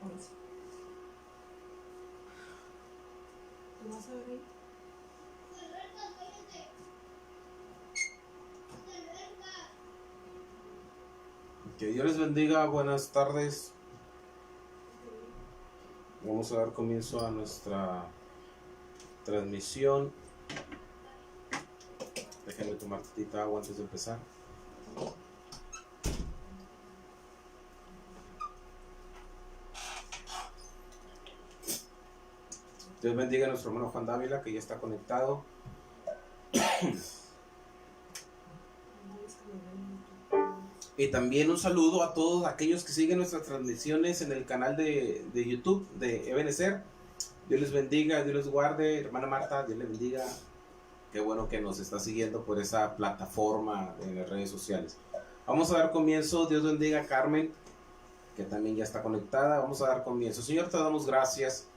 Ahora sí. ¿Tú vas a ver ahí? Que Dios les bendiga, buenas tardes. Vamos a dar comienzo a nuestra transmisión. Déjenme tomar tantita agua antes de empezar. Dios bendiga a nuestro hermano Juan Dávila, que ya está conectado. Y también un saludo a todos aquellos que siguen nuestras transmisiones en el canal de YouTube de Ebenezer. Dios les bendiga, Dios les guarde. Hermana Marta, Dios les bendiga. Qué bueno que nos está siguiendo por esa plataforma en las redes sociales. Vamos a dar comienzo. Dios bendiga a Carmen, que también ya está conectada. Vamos a dar comienzo. Señor, te damos gracias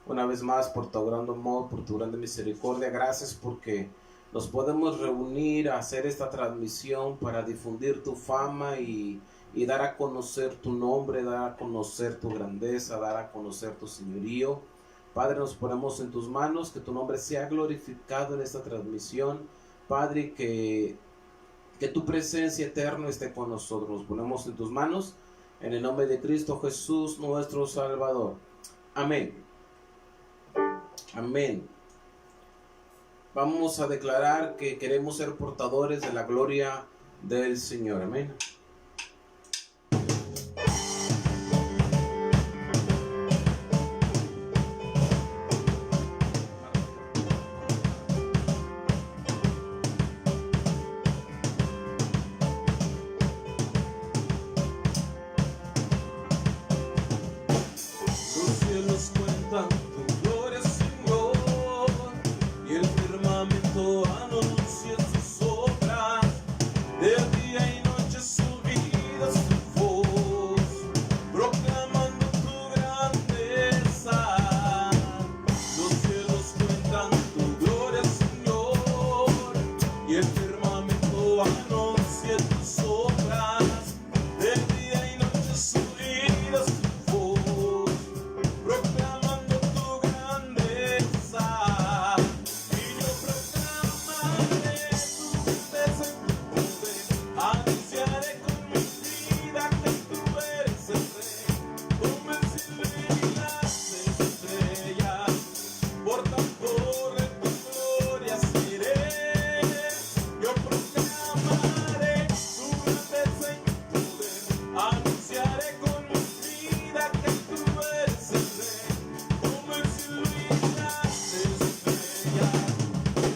una vez más por tu gran amor, por tu grande misericordia. Gracias porque nos podemos reunir a hacer esta transmisión para difundir tu fama y dar a conocer tu nombre, dar a conocer tu grandeza, dar a conocer tu señorío. Padre, nos ponemos en tus manos, que tu nombre sea glorificado en esta transmisión. Padre, que tu presencia eterna esté con nosotros. Nos ponemos en tus manos, en el nombre de Cristo Jesús, nuestro Salvador. Amén. Amén. Vamos a declarar que queremos ser portadores de la gloria del Señor. Amén. Los cielos cuentan tu gloria, Señor, y el firmamento anuncia tus obras. De día y noche subidas tu voz, proclamando tu grandeza. Los cielos cuentan tu gloria, Señor, y el firmamento anuncia tus obras. De día y noche subidas tu voz, proclamando tu grandeza. Y yo proclamaré tu grandeza y tu poder. Anunciaré con mi vida que tú eres el Rey. Como el cielo y las estrellas, portador de tu gloria seré. Yo proclamaré tu grandeza y tu poder. Anunciaré con mi vida que tú eres el Rey. Como el cielo y las estrellas,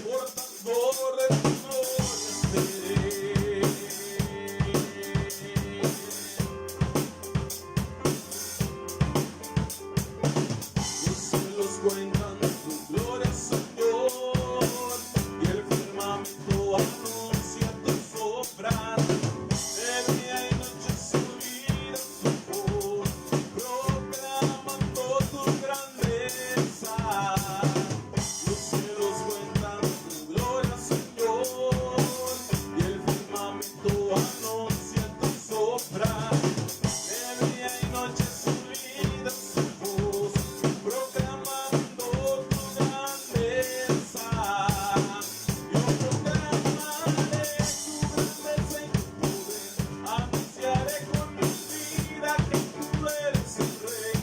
portador de tu gloria seré. Los cielos cuentan tu gloria, Señor, y el firmamento anuncia tus obras. De día y noche subida tu voz, proclamando tu grandeza. Los cielos cuentan tu gloria, Señor, y el firmamento anuncia tus obras. De día y noche subida tu voz, proclamando tu grandeza. Yo proclamaré tu grandeza y tu poder. Anunciaré con mi vida que tú eres el Rey.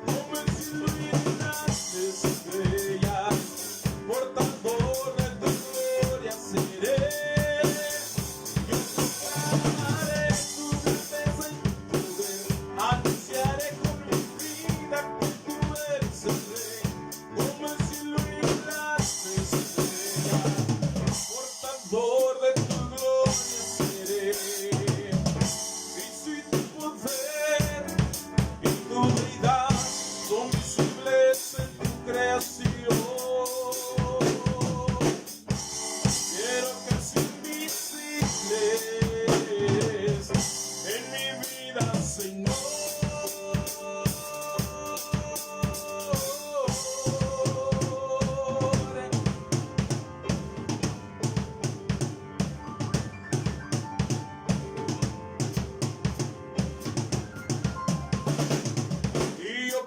Como el cielo y las estrellas, portador de tu gloria seré. Yo proclamaré tu grandeza y tu poder. Anunciaré con mi vida que tú eres el Rey. Como el cielo y las estrellas, portador de tu gloria seré. Y si tu poder y tu deidad son visibles en tu creación, quiero que sean invisibles en mi vida, Señor. Y yo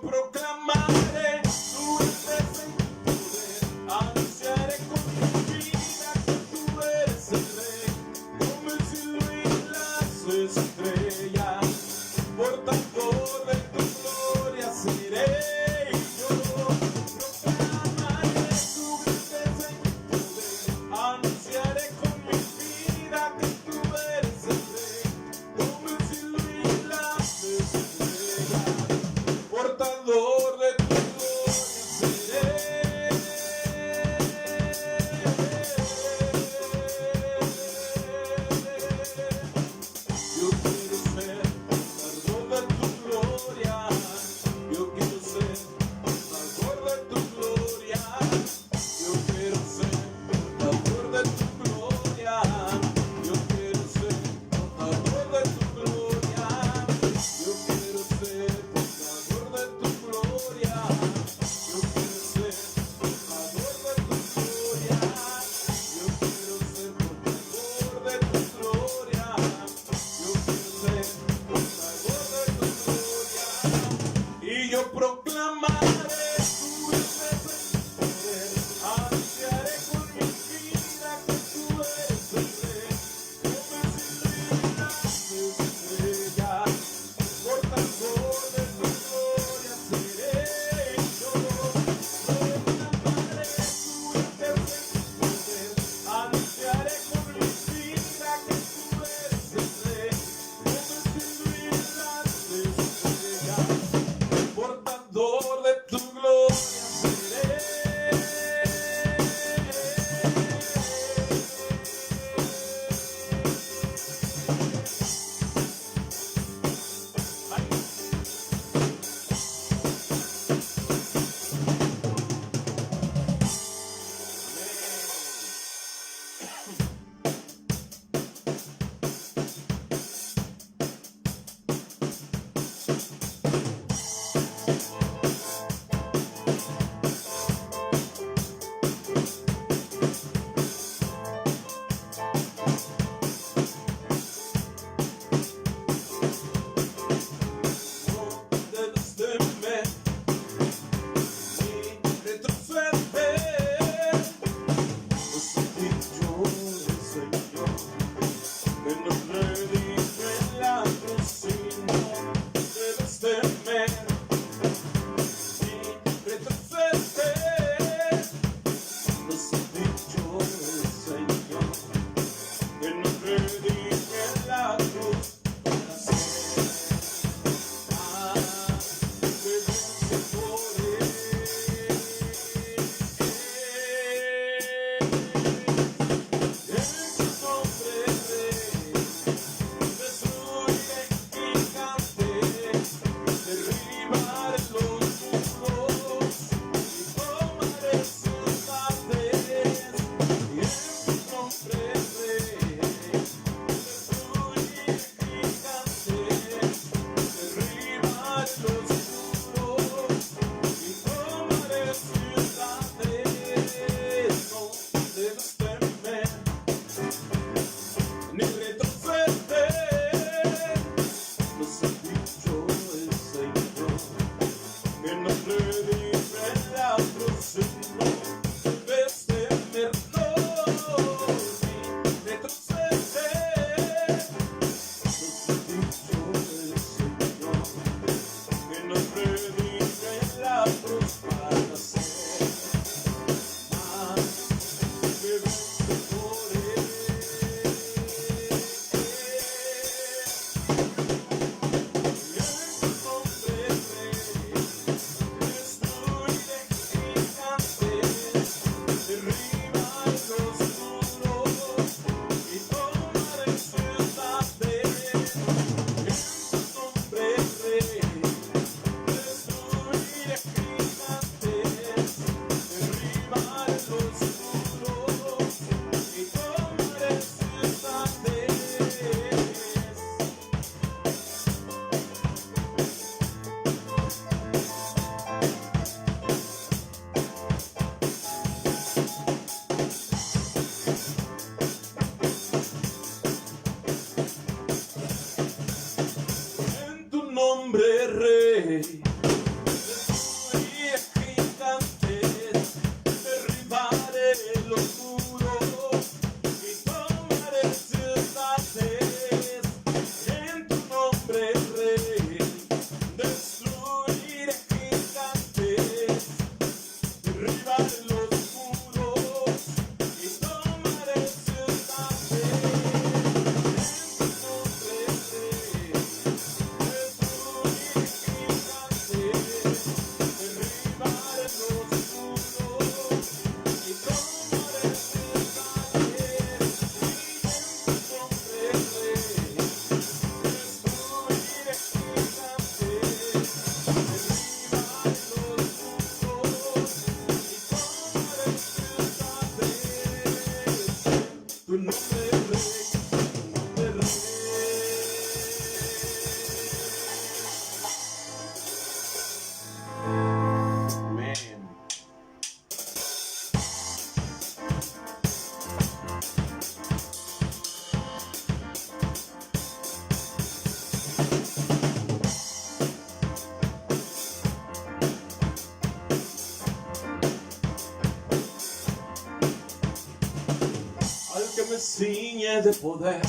ciñe de poder,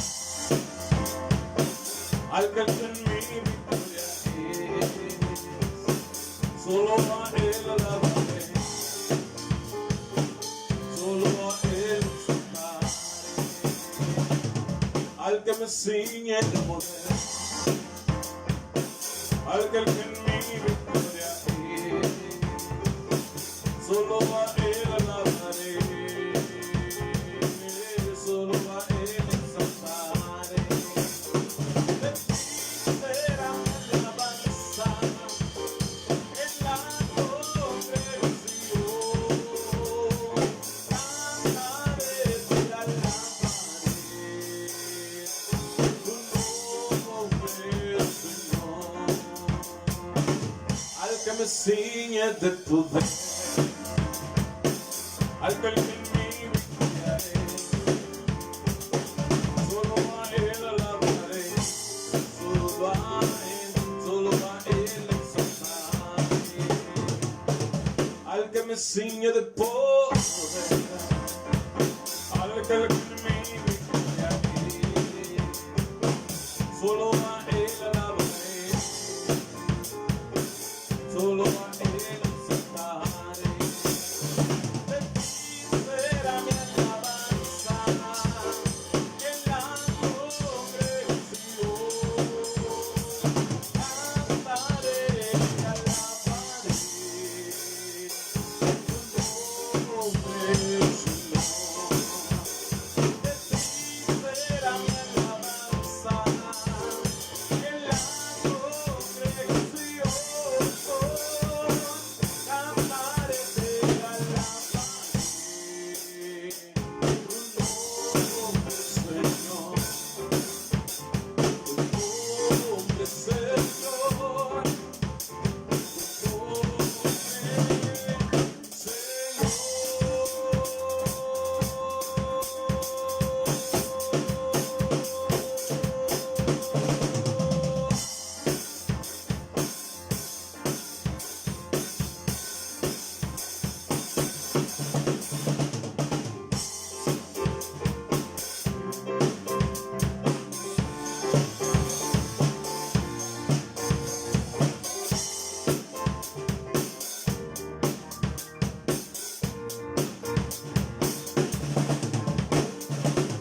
al que en mi victoria es, solo a él alabaré, solo a él exaltaré, al que me ciñe de poder, al que en mi victoria es, solo a él alabaré, solo a él exaltaré. De ti será mi alabanza en la congregación, cantaré, te alabaré tu nombre, Señor, al que me ciñe de poder, al que en mi victoria es, solo a él alabaré, solo a él exaltaré, al que me ciñe de poder, al que en mi victoria es, solo a él alabaré, solo a él exaltaré. De ti será mi alabanza en la congregación, cantaré, alabaré tu nombre, Señor. De ti será mi alabanza en la congregación, cantaré, alabaré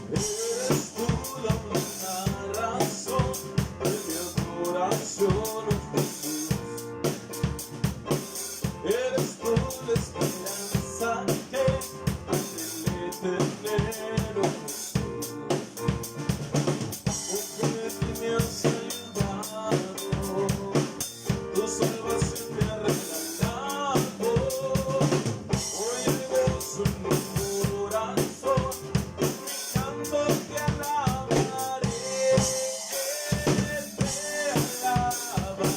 Eres tú la única razón de mi adoración, Jesús. Eres tú la esperanza que anhelé tener, oh Jesús. Porque me has ayudado, tu salvación me ha regalado. Hoy hay gozo en mi corazón, canto te alabaré, te alabaré.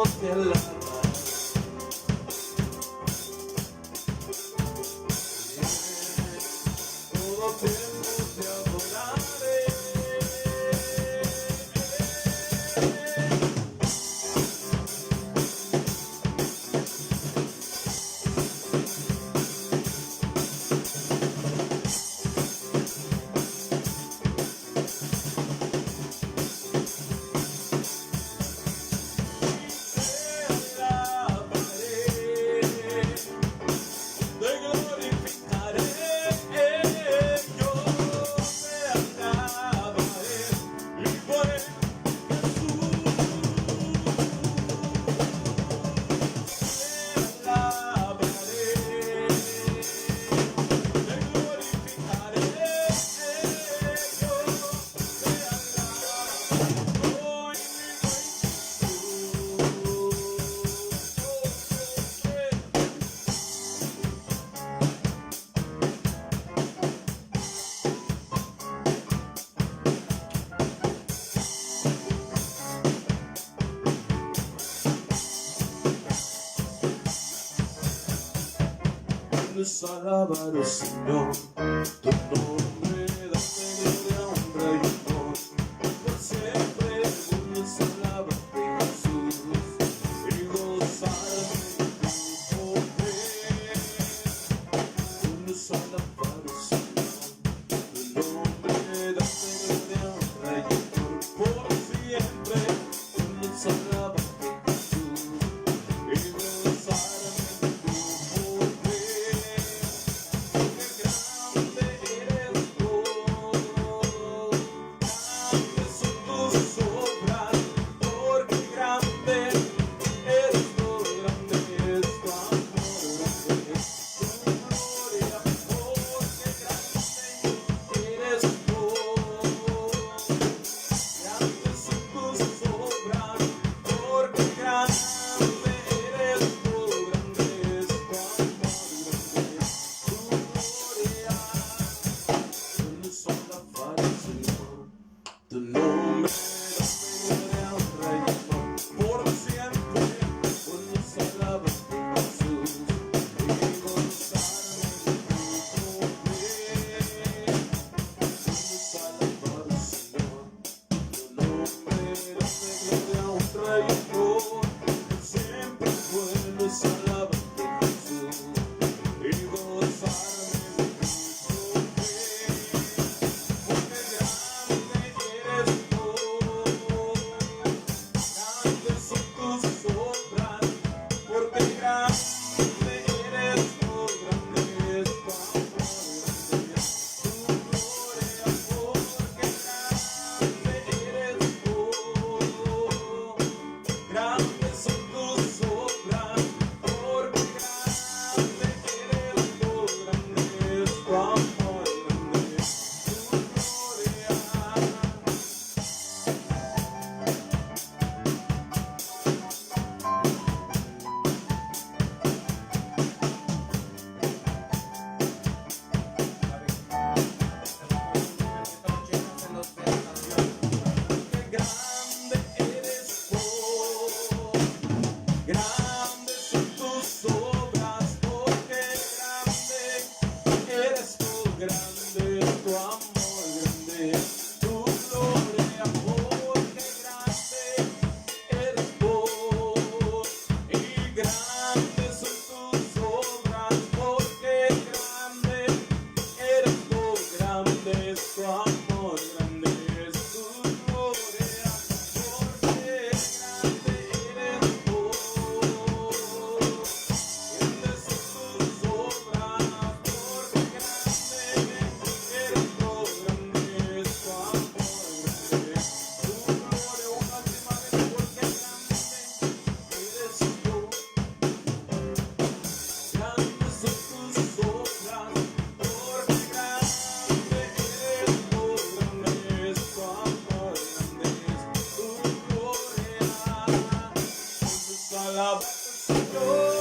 te alabaré. Todo tiempo te adoraré. Te glorificaré, yo te alabaré, y por Jesús te alabaré, te glorificaré, yo te alabaré, Nos alabaré, Señor, tu nombre, date gloria, honra y honor, por siempre nos alabarte, Jesús, y gozarme en tu poder. Nos alabaré, Señor, tu nombre, date gloria, honra y honor, por siempre nos alabarte, Jesús, y gozarme en tu poder. Grande eres Dios, grandes son tus obras, porque grande eres Dios, grande es tu amor, grande es tu gloria, porque grande eres Dios. Grandes son tus obras, porque grande eres Dios, grande es tu amor, grande es tu gloria. Nos alabaré, Señor, tu nombre, date gloria, honra y honor, por siempre, nos alabarte, Jesús, y gozarme en tu poder. Nos alabaré, Señor, tu nombre, date gloria, honra y honor, por siempre, nos alabarte, Jesús, y gozarme en tu poder. Porque grande eres Dios, grandes son tus obras, porque grande eres Dios, grande es tu amor, grande es tu gloria, porque grande eres Dios. Grandes son tus obras, porque grande eres Dios, grande es tu amor, grande es tu gloria. Que grande eres Dios, grandes son tus obras, porque grande eres tú, grande es tu amor, grande es tu gloria, porque grande eres Dios, y grandes son tus obras, porque grande eres tú, grande es tu amor, grande es tu gloria, porque grande eres Dios. Grandes son tus obras, porque grande eres Dios, grande es tu amor, grande es tu gloria. Una última vez, porque grande eres tú. Grandes son tus obras, porque grande eres tú, grande es tu amor, grande es tu gloria. Nos alabamos, Señor.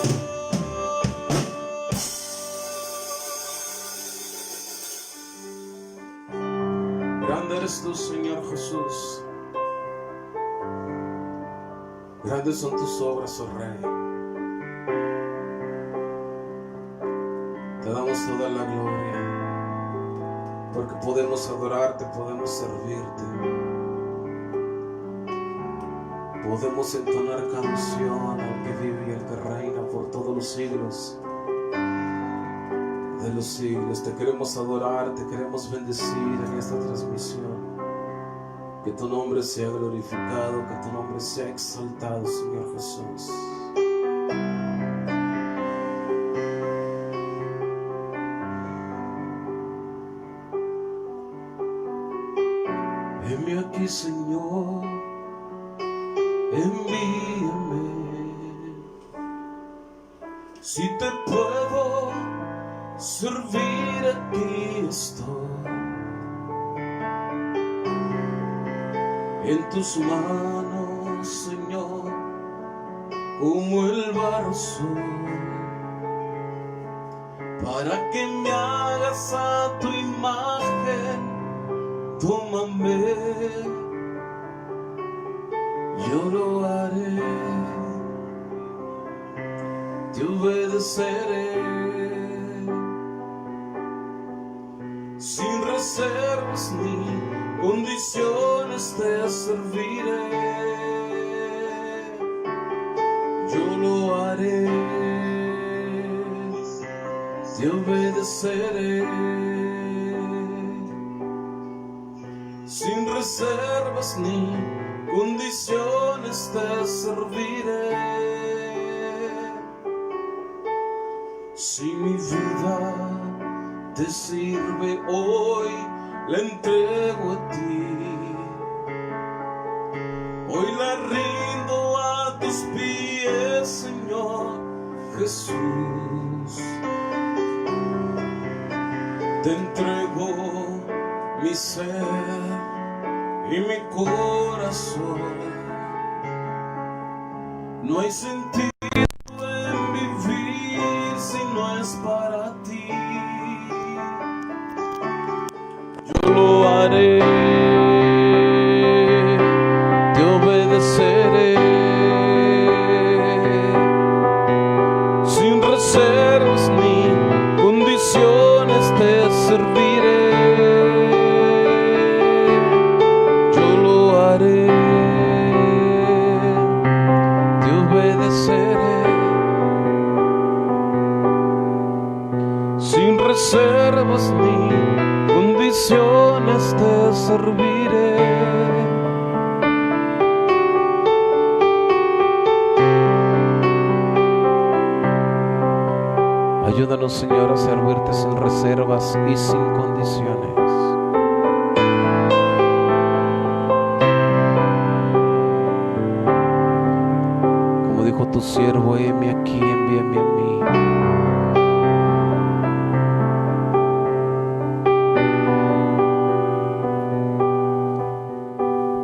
Grande eres tú, Señor Jesús. Grandes son tus obras, oh Rey. Te damos toda la gloria, porque podemos adorarte, podemos servirte, podemos entonar canción al que vive y al que reina por todos los siglos de los siglos. Te queremos adorar, te queremos bendecir en esta transmisión. Que tu nombre sea glorificado, que tu nombre sea exaltado, Señor Jesús. Heme aquí, Señor, envíame. Si te puedo servir, aquí estoy. En tus manos, Señor, como el barro soy, para que me hagas a tu imagen. Tómame, yo lo haré, te obedeceré, sin reservas ni condiciones te serviré, yo lo haré, te obedeceré, sin reservas ni condiciones te serviré. Si mi vida te sirve hoy, la entrego a ti. Hoy la rindo a tus pies, Señor Jesús. Te entrego mi ser y mi corazón. No hay sentido en vivir si no es para ti. Yo lo haré, te obedeceré, sin reservas ni condiciones te serviré. Yo lo haré, te obedeceré, sin reservas ni condiciones te serviré. Ayúdanos, Señor, a servirte sin reservas y sin condiciones. Como dijo tu siervo, heme aquí, envíame a mí.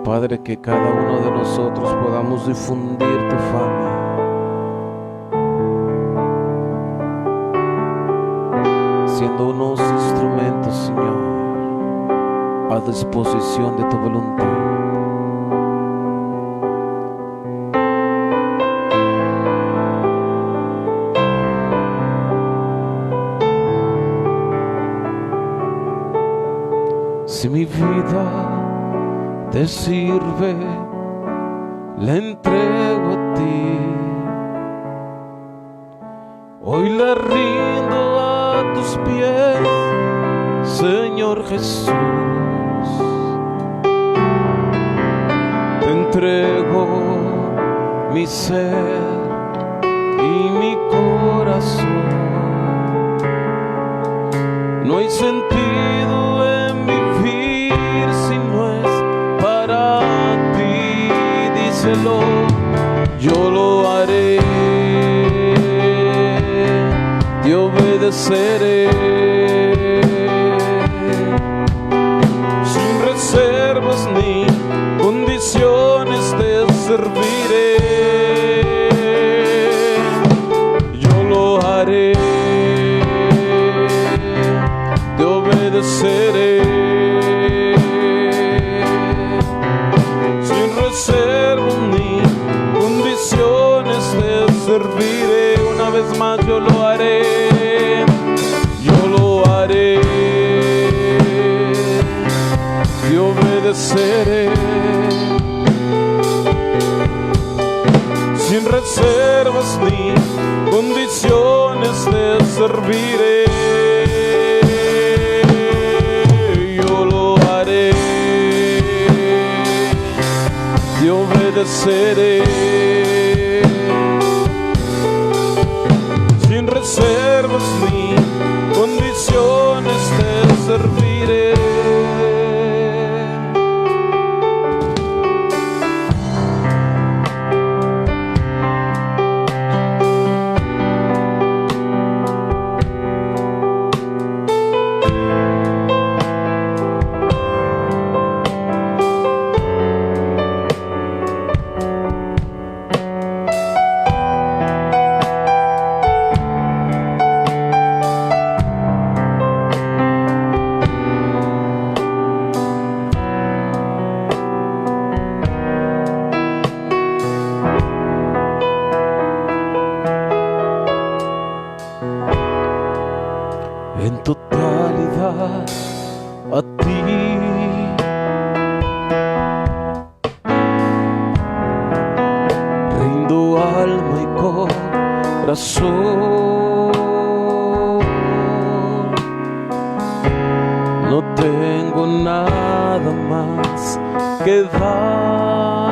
Padre, que cada uno de nosotros podamos difundir tu fama, siendo unos instrumentos, Señor, a disposición de tu voluntad. Si mi vida te sirve, la entrego a ti. Hoy la rindo a tus pies, Señor Jesús. Te entrego mi ser y mi corazón. No hay sentido en vivir si no es para ti. Díselo, yo lo haré, te obedeceré, sin reservas ni condiciones te serviré. Yo lo haré, te obedeceré, sin reservas ni condiciones serviré, una vez más yo lo haré, yo lo haré, y obedeceré, sin reservas ni condiciones te serviré, yo lo haré, y obedeceré, sin reservas ni condiciones te serviré. En totalidad a ti, rindo alma y corazón, no tengo nada más que dar.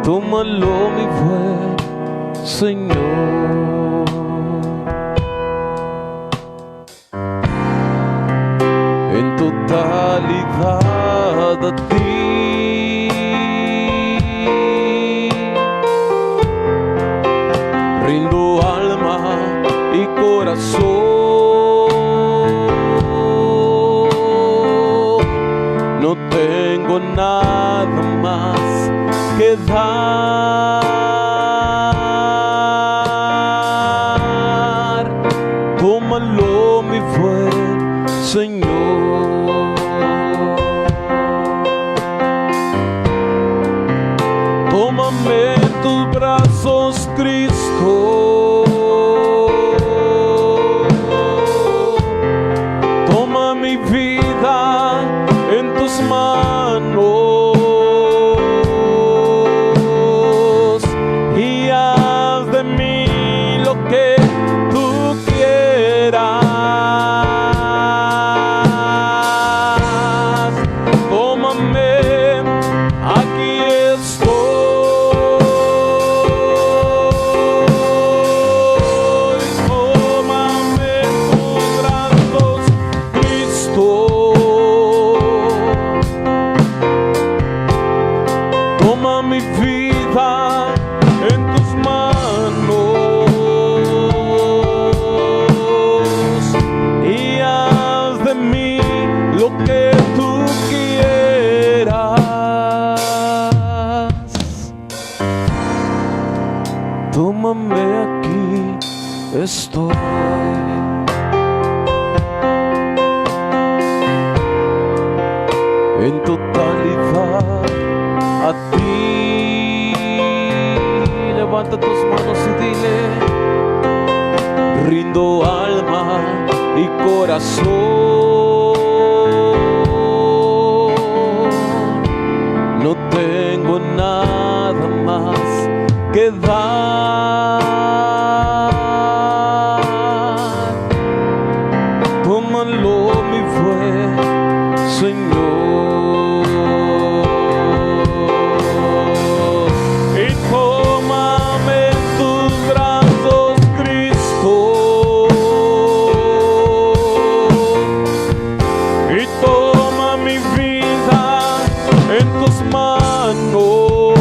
Tómalo mi buen Señor, en totalidad a ti, rindo alma y corazón, no tengo nada más que dar. Tómalo mi buen Señor, tómame en tus brazos, Cristo, toma mi vida en tus manos y haz de mí lo que tú quieras. Tómame, aquí estoy. Tómame en tus brazos, Cristo. Toma mi vida en tus manos y haz de mí lo que tú quieras. Tómame, aquí estoy. En totalidad a ti, levanta tus manos y dile: rindo alma y corazón, no tengo nada más que dar. Tómalo mi buen Señor, y tómame en tus brazos, Cristo, y toma mi vida en tus manos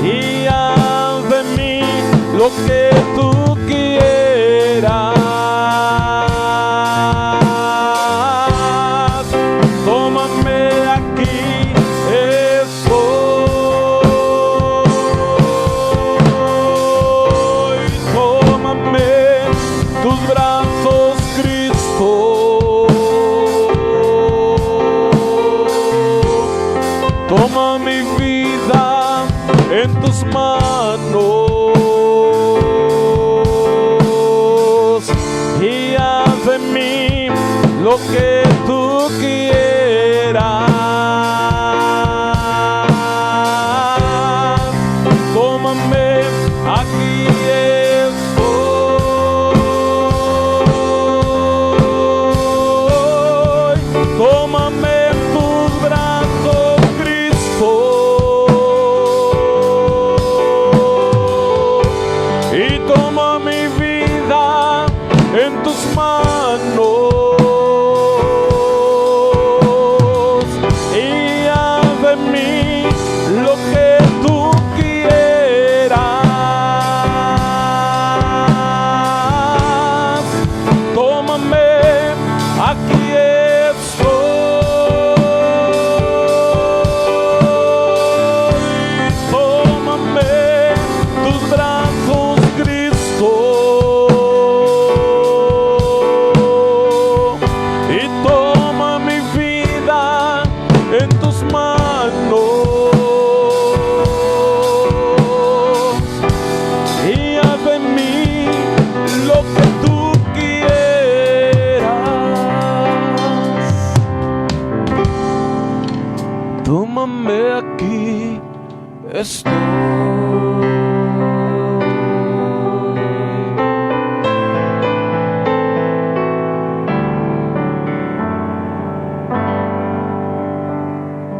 y haz de mí lo que tú quieras. Tómame, aquí estoy. Tómame tus brazos, Cristo. Toma mi vida en tus manos y haz de mí lo que tú quieras. Tómame, aquí estoy. Tómame en tus brazos, Cristo, y toma mi vida en tus manos y haz de mí lo que tú quieras. Tómame, aquí estoy. Tómame tus brazos, Cristo, y toma mi vida en tus manos y haz de mí lo que tú quieras. Tómame, aquí estoy.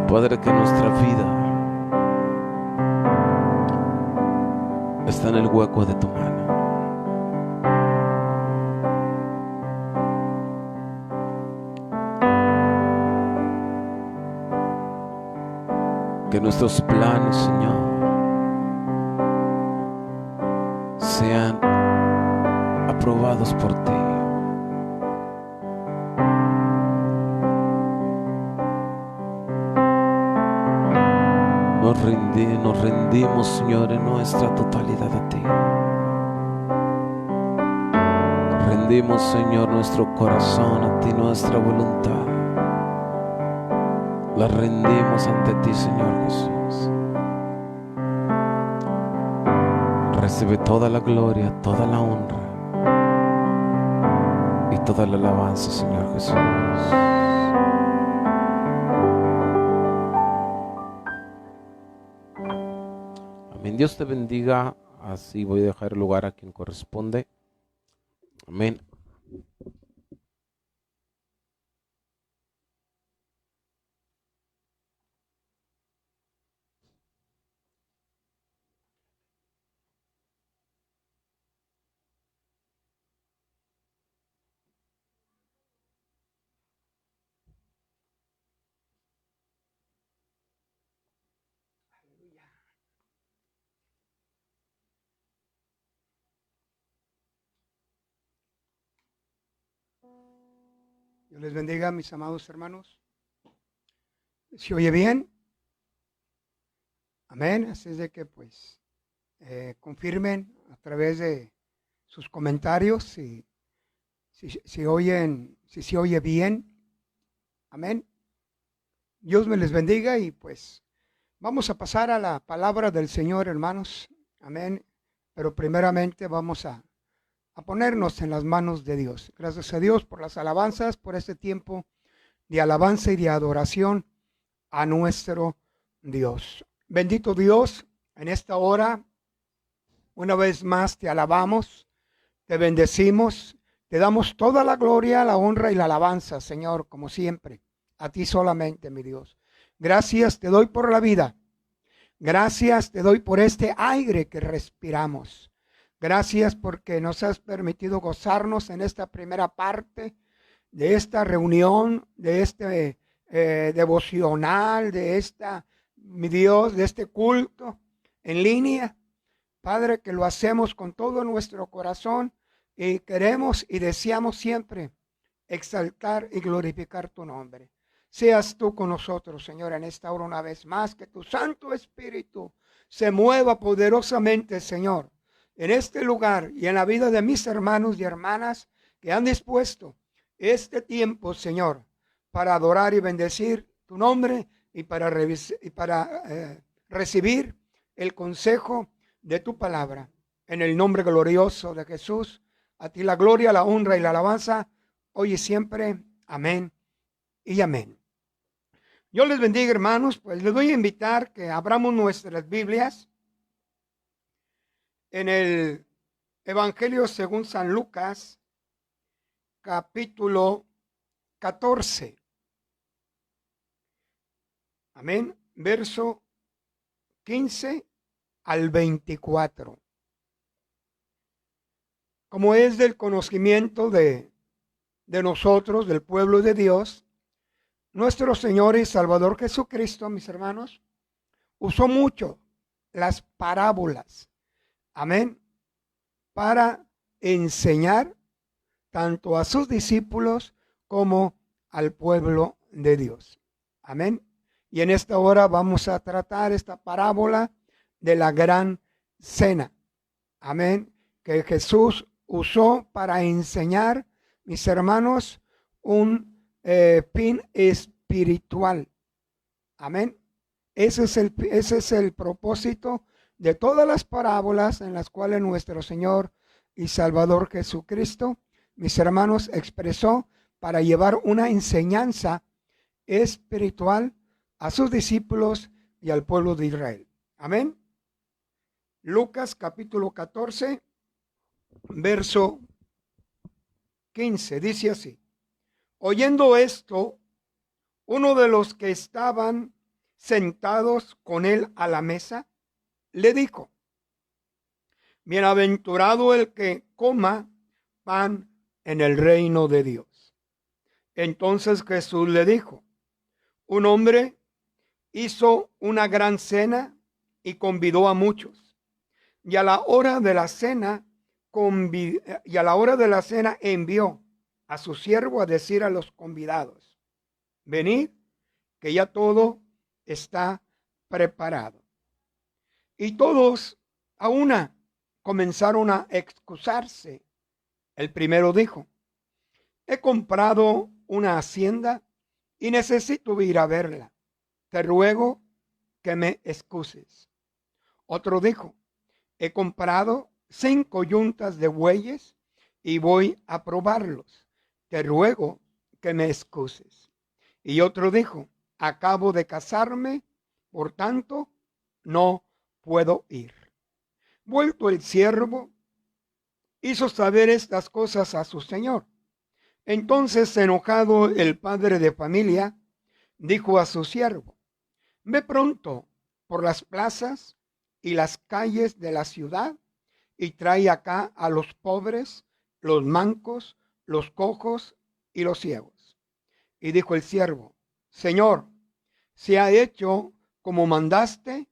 Padre, que nuestra vida está en el hueco de tu mano. Que nuestros planes, Señor, sean aprobados por ti. Nos rendimos, Señor, en nuestra totalidad a ti. Rendimos, Señor, nuestro corazón a ti, nuestra voluntad. La rendimos ante ti, Señor Jesús. Recibe toda la gloria, toda la honra y toda la alabanza, Señor Jesús. Amén. Dios te bendiga. Así voy a dejar el lugar a quien corresponde. Amén. Dios les bendiga, mis amados hermanos. ¿Se oye bien? Amén. Así es de que pues confirmen a través de sus comentarios si se oye bien. Amén. Dios me les bendiga y pues vamos a pasar a la palabra del Señor, hermanos. Amén. Pero primeramente vamos a ponernos en las manos de Dios. Gracias a Dios por las alabanzas, por este tiempo de alabanza y de adoración a nuestro Dios. Bendito Dios, en esta hora, una vez más te alabamos, te bendecimos, te damos toda la gloria, la honra y la alabanza, Señor, como siempre, a ti solamente, mi Dios. Gracias te doy por la vida. Gracias te doy por este aire que respiramos. Gracias porque nos has permitido gozarnos en esta primera parte de esta reunión, de este devocional, de esta, mi Dios, de este culto en línea. Padre, que lo hacemos con todo nuestro corazón y queremos y deseamos siempre exaltar y glorificar tu nombre. Seas tú con nosotros, Señor, en esta hora una vez más, que tu Santo Espíritu se mueva poderosamente, Señor, en este lugar y en la vida de mis hermanos y hermanas que han dispuesto este tiempo, Señor, para adorar y bendecir tu nombre y para recibir el consejo de tu palabra. En el nombre glorioso de Jesús, a ti la gloria, la honra y la alabanza, hoy y siempre. Amén y amén. Dios les bendiga, hermanos. Pues les voy a invitar que abramos nuestras Biblias en el Evangelio según San Lucas, capítulo 14. Amén. Verso 15 al 24. Como es del conocimiento de nosotros, del pueblo de Dios, nuestro Señor y Salvador Jesucristo, mis hermanos, usó mucho las parábolas. Amén. Para enseñar tanto a sus discípulos como al pueblo de Dios. Amén. Y en esta hora vamos a tratar esta parábola de la gran cena. Amén. Que Jesús usó para enseñar, mis hermanos, un fin espiritual. Amén. Ese es el propósito de todas las parábolas en las cuales nuestro Señor y Salvador Jesucristo, mis hermanos, expresó para llevar una enseñanza espiritual a sus discípulos y al pueblo de Israel. Amén. Lucas capítulo 14, verso 15, dice así: oyendo esto, uno de los que estaban sentados con él a la mesa, le dijo: bienaventurado el que coma pan en el reino de Dios. Entonces Jesús le dijo: un hombre hizo una gran cena y convidó a muchos. Y a la hora de la cena envió a su siervo a decir a los convidados: venid, que ya todo está preparado. Y todos a una comenzaron a excusarse. El primero dijo: he comprado una hacienda y necesito ir a verla. Te ruego que me excuses. Otro dijo: he comprado 5 yuntas de bueyes y voy a probarlos. Te ruego que me excuses. Y otro dijo: acabo de casarme, por tanto no puedo ir. Vuelto el siervo, hizo saber estas cosas a su señor. Entonces, enojado el padre de familia, dijo a su siervo: ve pronto por las plazas y las calles de la ciudad y trae acá a los pobres, los mancos, los cojos y los ciegos. Y dijo el siervo: Señor, se ha hecho como mandaste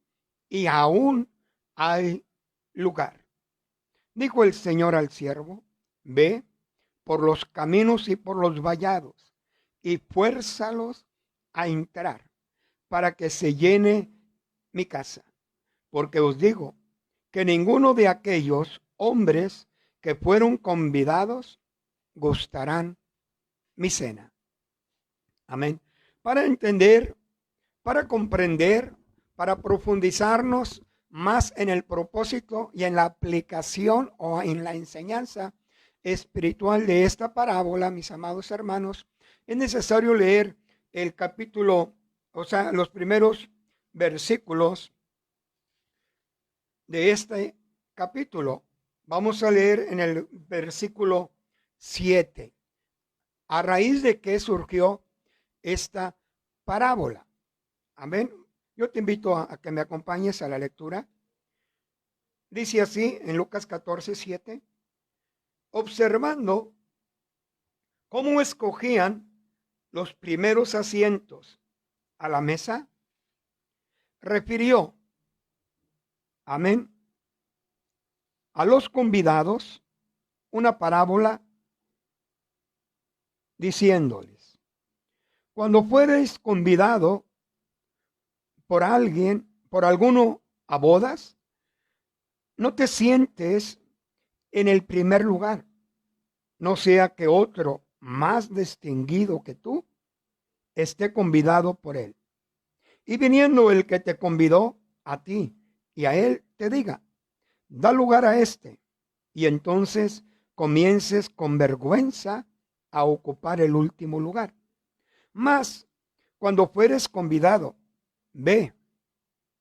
y aún hay lugar. Dijo el Señor al siervo: ve por los caminos y por los vallados y fuérzalos a entrar, para que se llene mi casa. Porque os digo que ninguno de aquellos hombres que fueron convidados gustarán mi cena. Amén. Para entender, para comprender, para profundizarnos más en el propósito y en la aplicación o en la enseñanza espiritual de esta parábola, mis amados hermanos, es necesario leer el capítulo, o sea, los primeros versículos de este capítulo. Vamos a leer en el versículo 7. ¿A raíz de qué surgió esta parábola? Amén. Yo te invito a que me acompañes a la lectura. Dice así en Lucas 14, 7. Observando cómo escogían los primeros asientos a la mesa, refirió, amén, a los convidados una parábola diciéndoles: cuando fueres convidado por alguien, por alguno a bodas, no te sientes en el primer lugar, no sea que otro más distinguido que tú esté convidado por él. Y viniendo el que te convidó a ti y a él, te diga, da lugar a este. Y entonces comiences con vergüenza a ocupar el último lugar. Mas, cuando fueres convidado, ve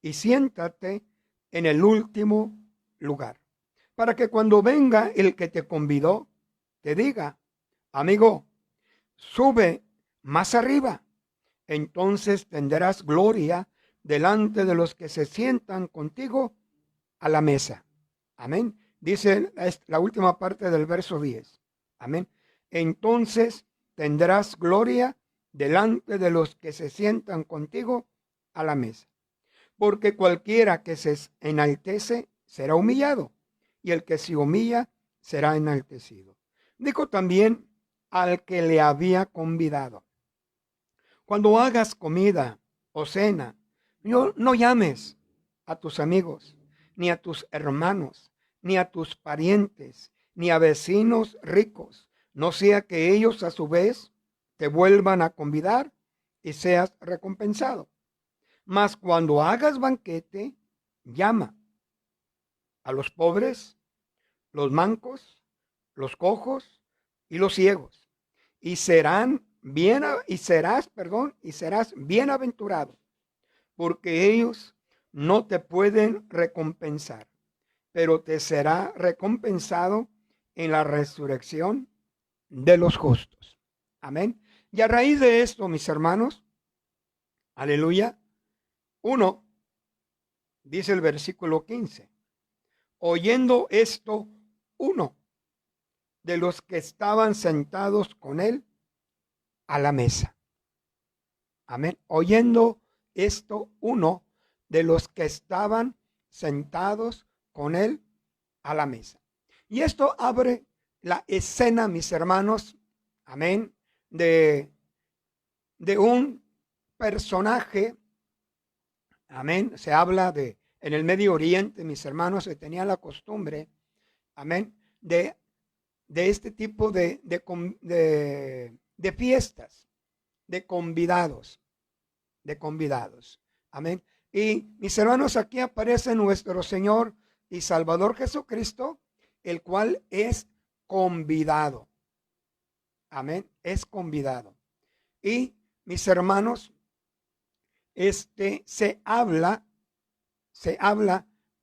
y siéntate en el último lugar, para que cuando venga el que te convidó, te diga, amigo, sube más arriba. Entonces tendrás gloria delante de los que se sientan contigo a la mesa. Amén. Dice la última parte del verso 10. Amén. Entonces tendrás gloria delante de los que se sientan contigo a la mesa. Porque cualquiera que se enaltece será humillado, y el que se humilla será enaltecido. Dijo también al que le había convidado, cuando hagas comida o cena, no llames a tus amigos, ni a tus hermanos, ni a tus parientes, ni a vecinos ricos, no sea que ellos a su vez te vuelvan a convidar y seas recompensado. Mas cuando hagas banquete, llama a los pobres, los mancos, los cojos y los ciegos, y serás bienaventurado, porque ellos no te pueden recompensar, pero te será recompensado en la resurrección de los justos. Amén. Y a raíz de esto, mis hermanos, aleluya, dice el versículo 15, oyendo esto, uno de los que estaban sentados con él a la mesa. Amén. Oyendo esto, uno de los que estaban sentados con él a la mesa. Y esto abre la escena, mis hermanos, amén, de un personaje, amén. Se habla en el Medio Oriente, mis hermanos, se tenía la costumbre, amén, de este tipo de fiestas, de convidados, amén. Y mis hermanos, aquí aparece nuestro Señor y Salvador Jesucristo, el cual es convidado, amén, es convidado. Y mis hermanos, se habla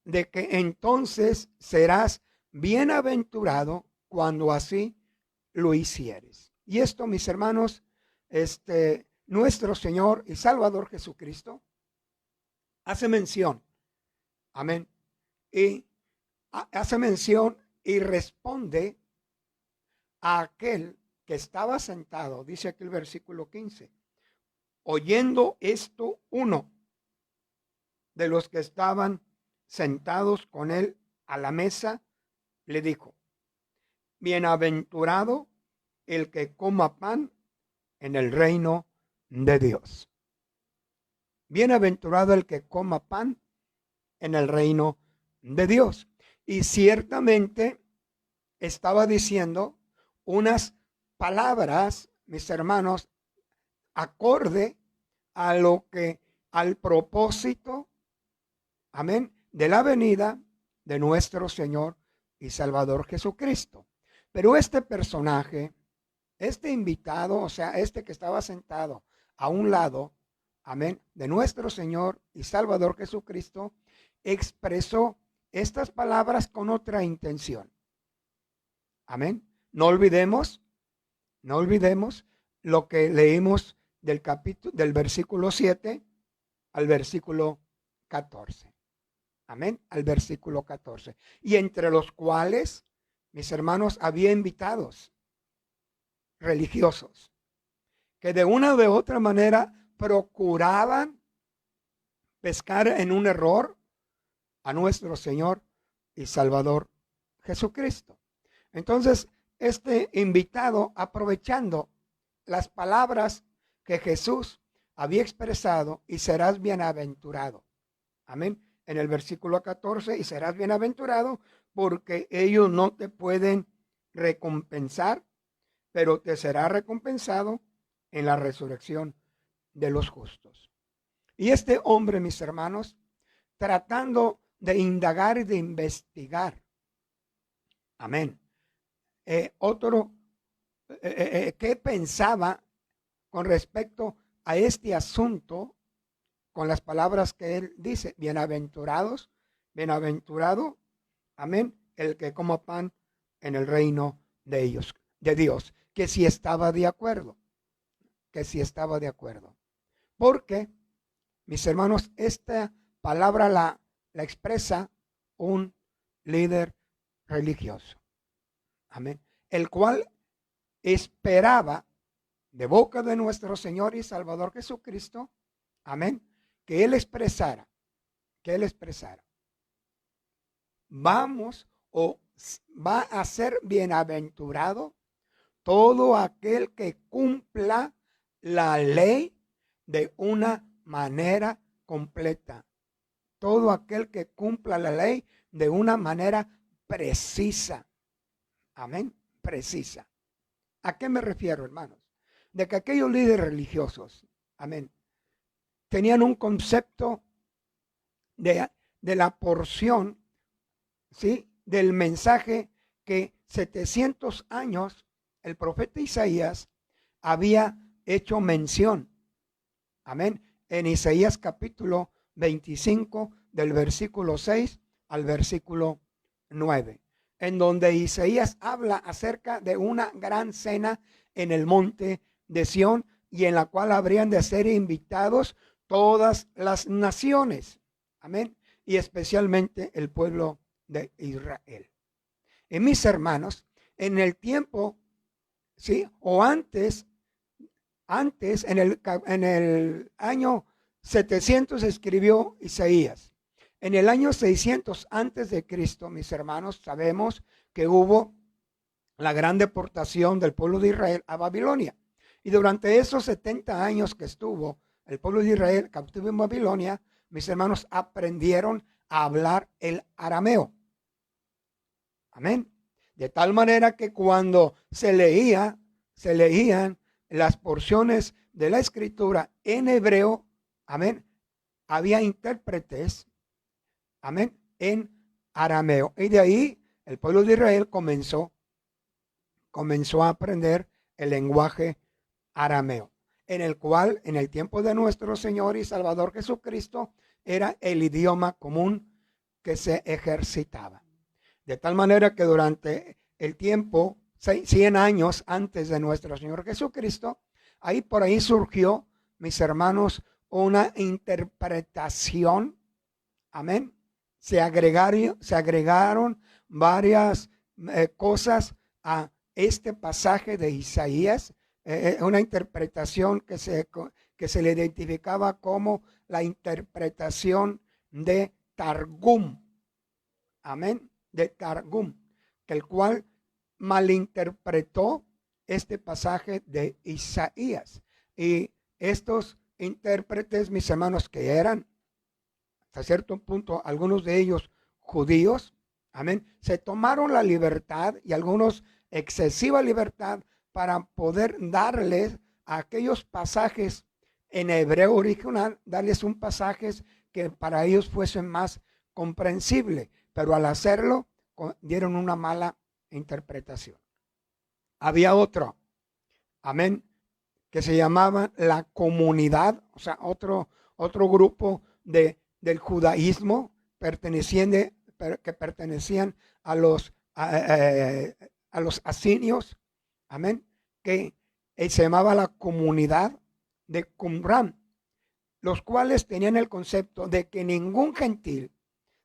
de que entonces serás bienaventurado cuando así lo hicieres. Y esto, mis hermanos, nuestro Señor y Salvador Jesucristo hace mención, amén, y hace mención y responde a aquel que estaba sentado, dice aquí el versículo 15, oyendo esto, uno de los que estaban sentados con él a la mesa, le dijo, bienaventurado el que coma pan en el reino de Dios. Bienaventurado el que coma pan en el reino de Dios. Y ciertamente estaba diciendo unas palabras, mis hermanos, acorde al propósito, amén, de la venida de nuestro Señor y Salvador Jesucristo. Pero este personaje, este invitado, o sea, que estaba sentado a un lado, amén, de nuestro Señor y Salvador Jesucristo, expresó estas palabras con otra intención. Amén. No olvidemos lo que leímos del versículo 7 al versículo 14. Amén, al versículo 14. Y entre los cuales, mis hermanos, había invitados religiosos que de una u de otra manera procuraban pescar en un error a nuestro Señor y Salvador Jesucristo. Entonces, este invitado, aprovechando las palabras que Jesús había expresado, y serás bienaventurado. Amén. En el versículo 14, y serás bienaventurado porque ellos no te pueden recompensar, pero te será recompensado en la resurrección de los justos. Y este hombre, mis hermanos, tratando de indagar y de investigar, amén, ¿qué pensaba con respecto a este asunto? Con las palabras que él dice: bienaventurados, bienaventurado, amén, el que coma pan en el reino de ellos, de Dios. Que si estaba de acuerdo, porque, mis hermanos, esta palabra la expresa un líder religioso, amén, el cual esperaba de boca de nuestro Señor y Salvador Jesucristo, amén, que Él expresara, va a ser bienaventurado todo aquel que cumpla la ley de una manera completa. Todo aquel que cumpla la ley de una manera precisa. Amén, precisa. ¿A qué me refiero, hermanos? De que aquellos líderes religiosos, amén, tenían un concepto de la porción, ¿sí?, del mensaje que 700 años el profeta Isaías había hecho mención. Amén. En Isaías capítulo 25, del versículo 6 al versículo 9, en donde Isaías habla acerca de una gran cena en el monte de Sión, y en la cual habrían de ser invitados todas las naciones. Amén. Y especialmente el pueblo de Israel. Y mis hermanos, en el tiempo, ¿sí?, o antes, en el año 700 escribió Isaías. En el año 600 antes de Cristo, mis hermanos, sabemos que hubo la gran deportación del pueblo de Israel a Babilonia. Y durante esos 70 años que estuvo el pueblo de Israel cautivo en Babilonia, mis hermanos aprendieron a hablar el arameo. Amén. De tal manera que cuando se leían las porciones de la escritura en hebreo, amén, había intérpretes, amén, en arameo. Y de ahí el pueblo de Israel comenzó a aprender el lenguaje arameo, en el cual en el tiempo de nuestro Señor y Salvador Jesucristo era el idioma común que se ejercitaba. De tal manera que durante el tiempo, 100 años antes de nuestro Señor Jesucristo, por ahí surgió, mis hermanos, una interpretación, amén. Se agregaron varias cosas a este pasaje de Isaías, una interpretación que se le identificaba como la interpretación de Targum, amén, de Targum, el cual malinterpretó este pasaje de Isaías. Y estos intérpretes, mis hermanos, que eran hasta cierto punto algunos de ellos judíos, amén, se tomaron la libertad, y algunos excesiva libertad, para poder darles a aquellos pasajes en hebreo original, darles un pasaje que para ellos fuesen más comprensible, pero al hacerlo dieron una mala interpretación. Había otro, amén, que se llamaba la comunidad, o sea, otro grupo del judaísmo que pertenecían a los asinios, amén, que se llamaba la comunidad de Qumran, los cuales tenían el concepto de que ningún gentil,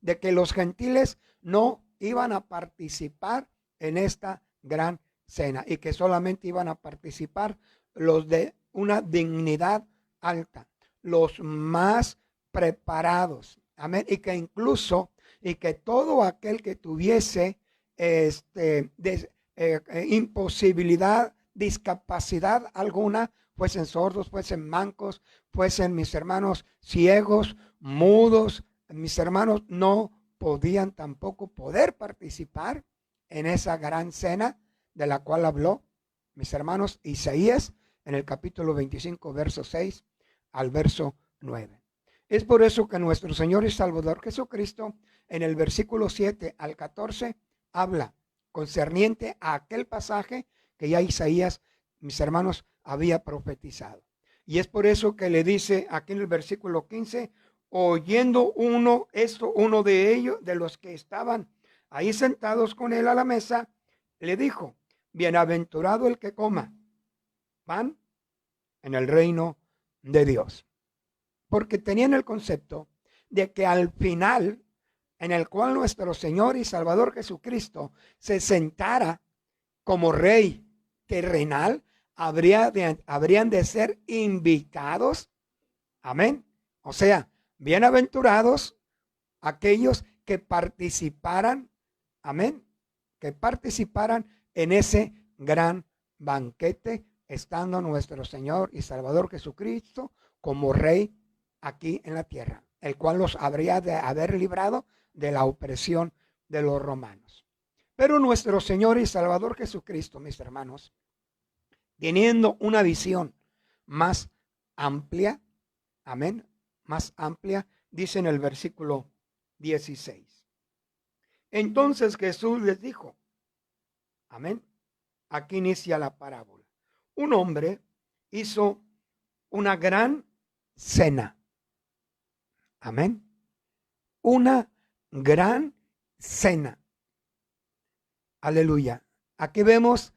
de que los gentiles no iban a participar en esta gran cena, y que solamente iban a participar los de una dignidad alta, los más preparados, amén, y que todo aquel que tuviese imposibilidad, discapacidad alguna, fuesen sordos, fuesen mancos, fuesen, mis hermanos, ciegos, mudos, mis hermanos, no podían tampoco poder participar en esa gran cena de la cual habló, mis hermanos, Isaías en el capítulo 25, verso 6 al verso 9. Es por eso que nuestro Señor y Salvador Jesucristo en el versículo 7 al 14 habla concerniente a aquel pasaje que ya Isaías, mis hermanos, había profetizado. Y es por eso que le dice aquí en el versículo 15, oyendo uno de ellos, de los que estaban ahí sentados con él a la mesa, le dijo, bienaventurado el que coma pan en el reino de Dios. Porque tenían el concepto de que al final, en el cual nuestro Señor y Salvador Jesucristo se sentara como rey terrenal, habrían de ser invitados. Amén. O sea, bienaventurados aquellos que participaran, amén, que participaran en ese gran banquete, estando nuestro Señor y Salvador Jesucristo como rey aquí en la tierra, el cual los habría de haber librado de la opresión de los romanos. Pero nuestro Señor y Salvador Jesucristo, mis hermanos, teniendo una visión más amplia, amén, más amplia, dice en el versículo 16. Entonces Jesús les dijo, amén, aquí inicia la parábola. Un hombre hizo una gran cena. Amén. Una gran cena. Aleluya. Aquí vemos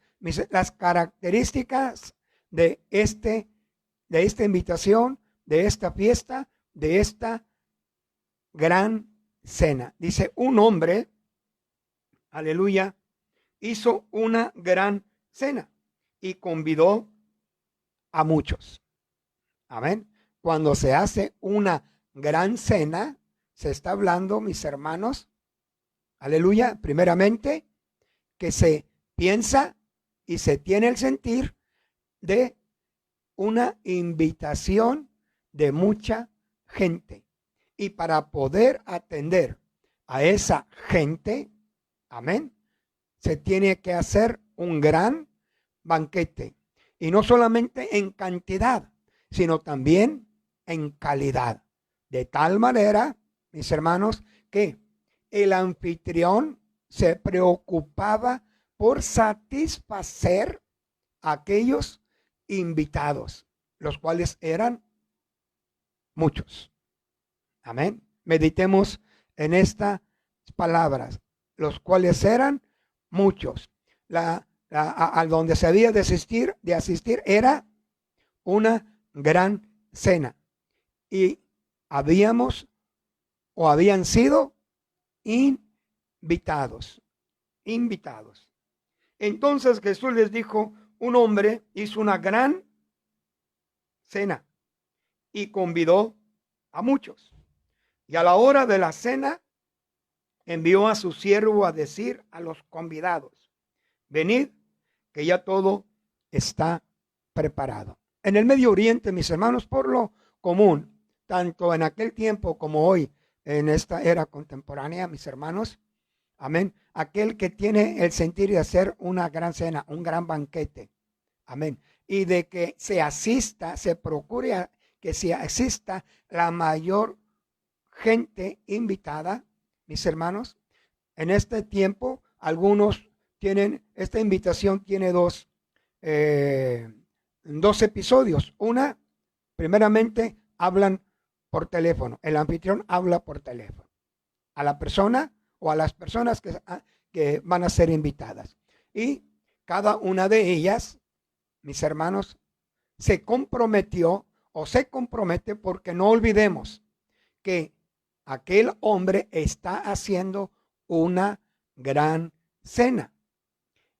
las características de esta invitación, de esta fiesta, de esta gran cena. Dice, un hombre, aleluya, hizo una gran cena y convidó a muchos. Amén. Cuando se hace una gran cena, se está hablando, mis hermanos, aleluya, primeramente, que se piensa y se tiene el sentir de una invitación de mucha gente. Y para poder atender a esa gente, amén, se tiene que hacer un gran banquete. Y no solamente en cantidad, sino también en calidad. De tal manera, mis hermanos, que el anfitrión se preocupaba por satisfacer a aquellos invitados, los cuales eran muchos. Amén. Meditemos en estas palabras, los cuales eran muchos. A donde se había de asistir era una gran cena. Y habían sido invitados. Entonces Jesús les dijo, un hombre hizo una gran cena y convidó a muchos. Y a la hora de la cena envió a su siervo a decir a los convidados, venid, que ya todo está preparado. En el Medio Oriente, mis hermanos, por lo común, tanto en aquel tiempo como hoy, en esta era contemporánea, mis hermanos, amén, aquel que tiene el sentir de hacer una gran cena, un gran banquete, amén, y de que se procure que se asista la mayor gente invitada, mis hermanos. En este tiempo, algunos tienen, esta invitación tiene dos episodios. Una, primeramente, hablan por teléfono. El anfitrión habla por teléfono a la persona o a las personas que van a ser invitadas. Y cada una de ellas, mis hermanos, se comprometió o se compromete, porque no olvidemos que aquel hombre está haciendo una gran cena.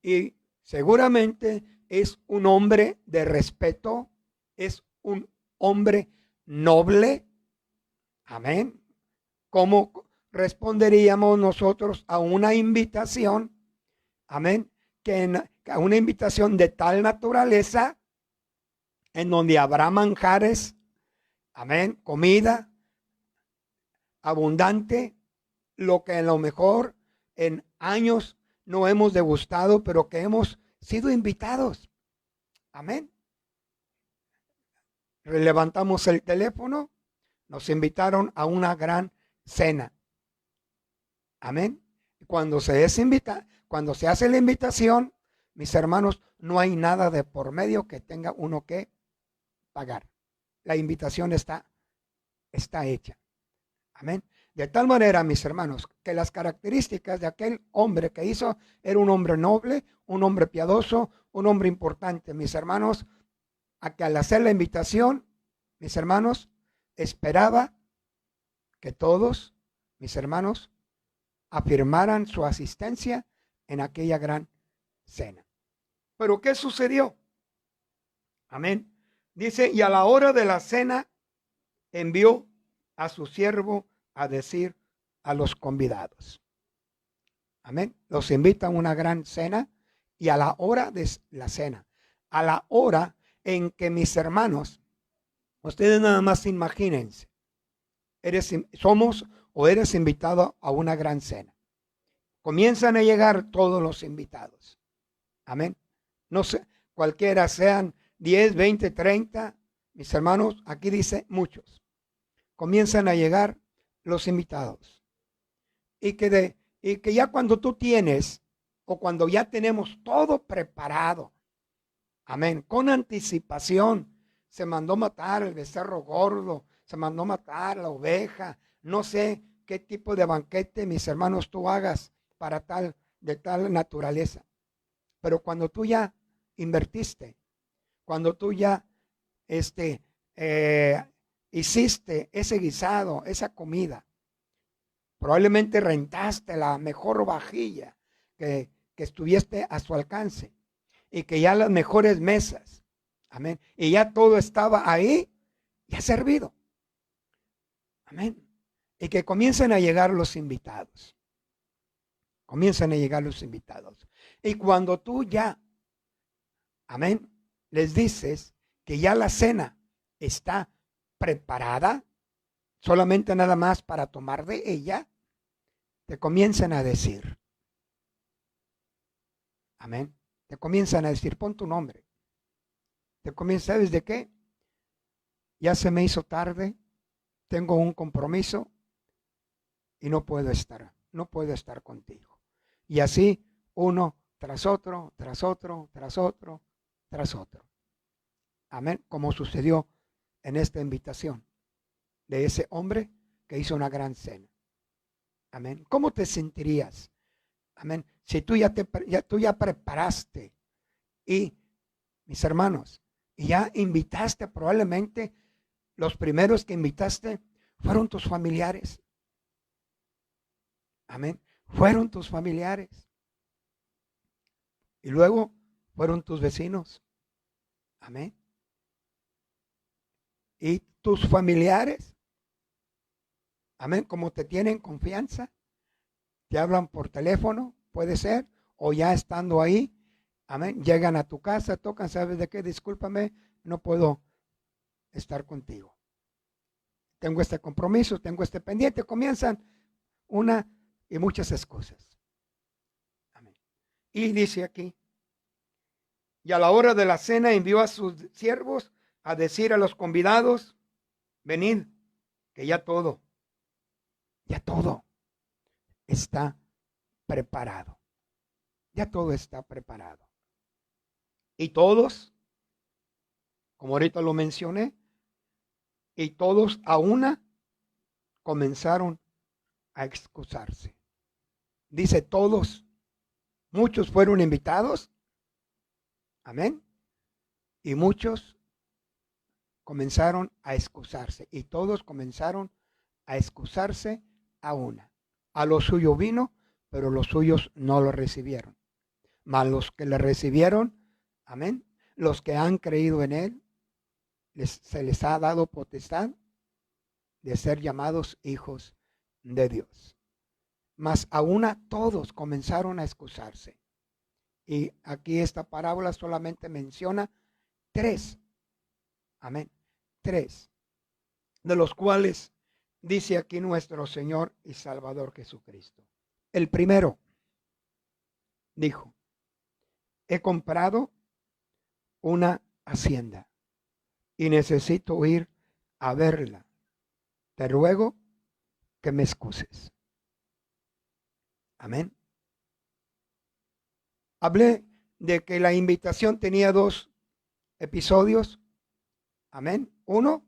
Y seguramente es un hombre de respeto, es un hombre noble. Amén. ¿Cómo responderíamos nosotros a una invitación? Amén. A una invitación de tal naturaleza, en donde habrá manjares, amén, comida abundante, lo que a lo mejor en años no hemos degustado, pero que hemos sido invitados. Amén. Levantamos el teléfono, Nos invitaron a una gran cena. Amén. Cuando se hace la invitación, mis hermanos, no hay nada de por medio que tenga uno que pagar. La invitación está hecha. Amén. De tal manera, mis hermanos, que las características de aquel hombre que hizo era un hombre noble, un hombre piadoso, un hombre importante. Mis hermanos, a que al hacer la invitación, mis hermanos, esperaba que todos, mis hermanos, afirmaran su asistencia en aquella gran cena. Pero ¿qué sucedió? Amén. Dice, y a la hora de la cena envió a su siervo a decir a los convidados. Amén. Los invita a una gran cena y a la hora de la cena, a la hora en que, mis hermanos, ustedes nada más imagínense, eres invitado a una gran cena. Comienzan a llegar todos los invitados. Amén. No sé, cualquiera sean 10, 20, 30, mis hermanos, aquí dice muchos. Comienzan a llegar los invitados. Y que ya cuando tú tienes, o cuando ya tenemos todo preparado, amén, con anticipación, se mandó matar el becerro gordo, se mandó matar la oveja, no sé qué tipo de banquete, mis hermanos, tú hagas de tal naturaleza. Pero cuando tú ya invertiste, cuando tú ya hiciste ese guisado, esa comida, probablemente rentaste la mejor vajilla que estuviese a su alcance y que ya las mejores mesas, amén, y ya todo estaba ahí, ya servido, amén, y que comiencen a llegar los invitados. Comienzan a llegar los invitados. Y cuando tú ya, amén, les dices que ya la cena está preparada, solamente nada más para tomar de ella, te comienzan a decir, amén, te comienzan a decir, pon tu nombre. ¿Sabes de qué? Ya se me hizo tarde, tengo un compromiso y no puedo estar contigo. Y así uno tras otro, tras otro, tras otro, tras otro. Amén, como sucedió en esta invitación de ese hombre que hizo una gran cena. Amén. ¿Cómo te sentirías? Amén. Si tú ya preparaste y, mis hermanos, y ya invitaste, probablemente los primeros que invitaste fueron tus familiares. Amén. Fueron tus familiares. Y luego fueron tus vecinos. Amén. Y tus familiares, amén, como te tienen confianza, te hablan por teléfono, puede ser, o ya estando ahí, amén, llegan a tu casa, tocan, ¿sabes de qué? Discúlpame, no puedo estar contigo. Tengo este compromiso, tengo este pendiente, comienzan una y muchas excusas. Amén. Y dice aquí, y a la hora de la cena envió a sus siervos a decir a los convidados, venid, que ya todo está preparado. Ya todo está preparado. Y todos, como ahorita lo mencioné, y todos a una comenzaron a excusarse. Dice todos, muchos fueron invitados, amén, y muchos comenzaron a excusarse, y todos comenzaron a excusarse a una. A lo suyo vino, pero los suyos no lo recibieron. Mas los que le recibieron, amén, los que han creído en él, se les ha dado potestad de ser llamados hijos de Dios. Mas a una todos comenzaron a excusarse. Y aquí esta parábola solamente menciona 3. Amén. 3. De los cuales dice aquí nuestro Señor y Salvador Jesucristo. El primero dijo, he comprado una hacienda y necesito ir a verla. te ruego que me excuses. Amén. Hablé de que la invitación tenía 2 episodios. Amén. Uno,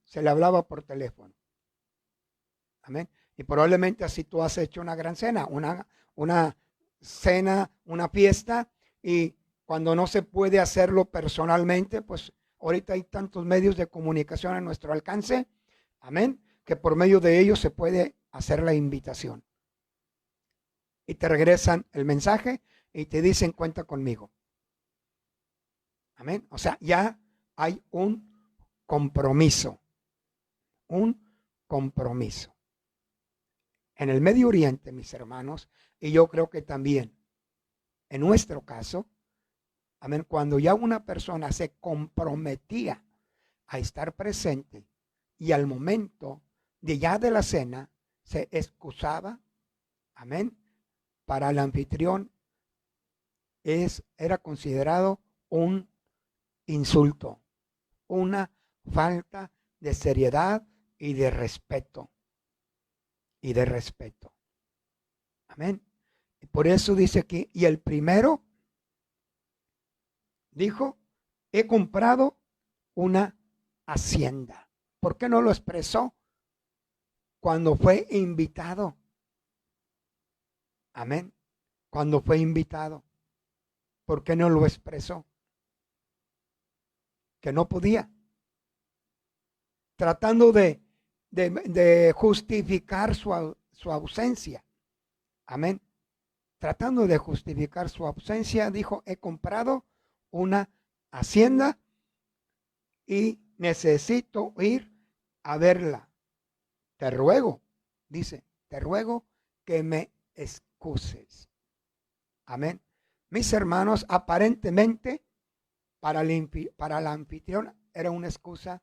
se le hablaba por teléfono. Amén. Y probablemente así tú has hecho una gran cena, una cena, una fiesta, y cuando no se puede hacerlo personalmente, pues ahorita hay tantos medios de comunicación a nuestro alcance, amén, que por medio de ellos se puede hacer la invitación. Y te regresan el mensaje y te dicen cuenta conmigo. Amén. O sea, ya hay un compromiso. Un compromiso. En el Medio Oriente, mis hermanos, y yo creo que también en nuestro caso, amén, cuando ya una persona se comprometía a estar presente y al momento de ya de la cena se excusaba, amén, para el anfitrión era considerado un insulto, una falta de seriedad y de respeto. Y de respeto. Amén. Y por eso dice aquí, y el primero dijo, he comprado una hacienda. ¿Por qué no lo expresó cuando fue invitado? Amén. Cuando fue invitado. ¿Por qué no lo expresó? Que no podía. Tratando de justificar su ausencia. Amén. Tratando de justificar su ausencia, dijo, he comprado una hacienda y necesito ir a verla. Te ruego, dice, te ruego que me excuses. Amén. Mis hermanos, aparentemente para la anfitriona era una excusa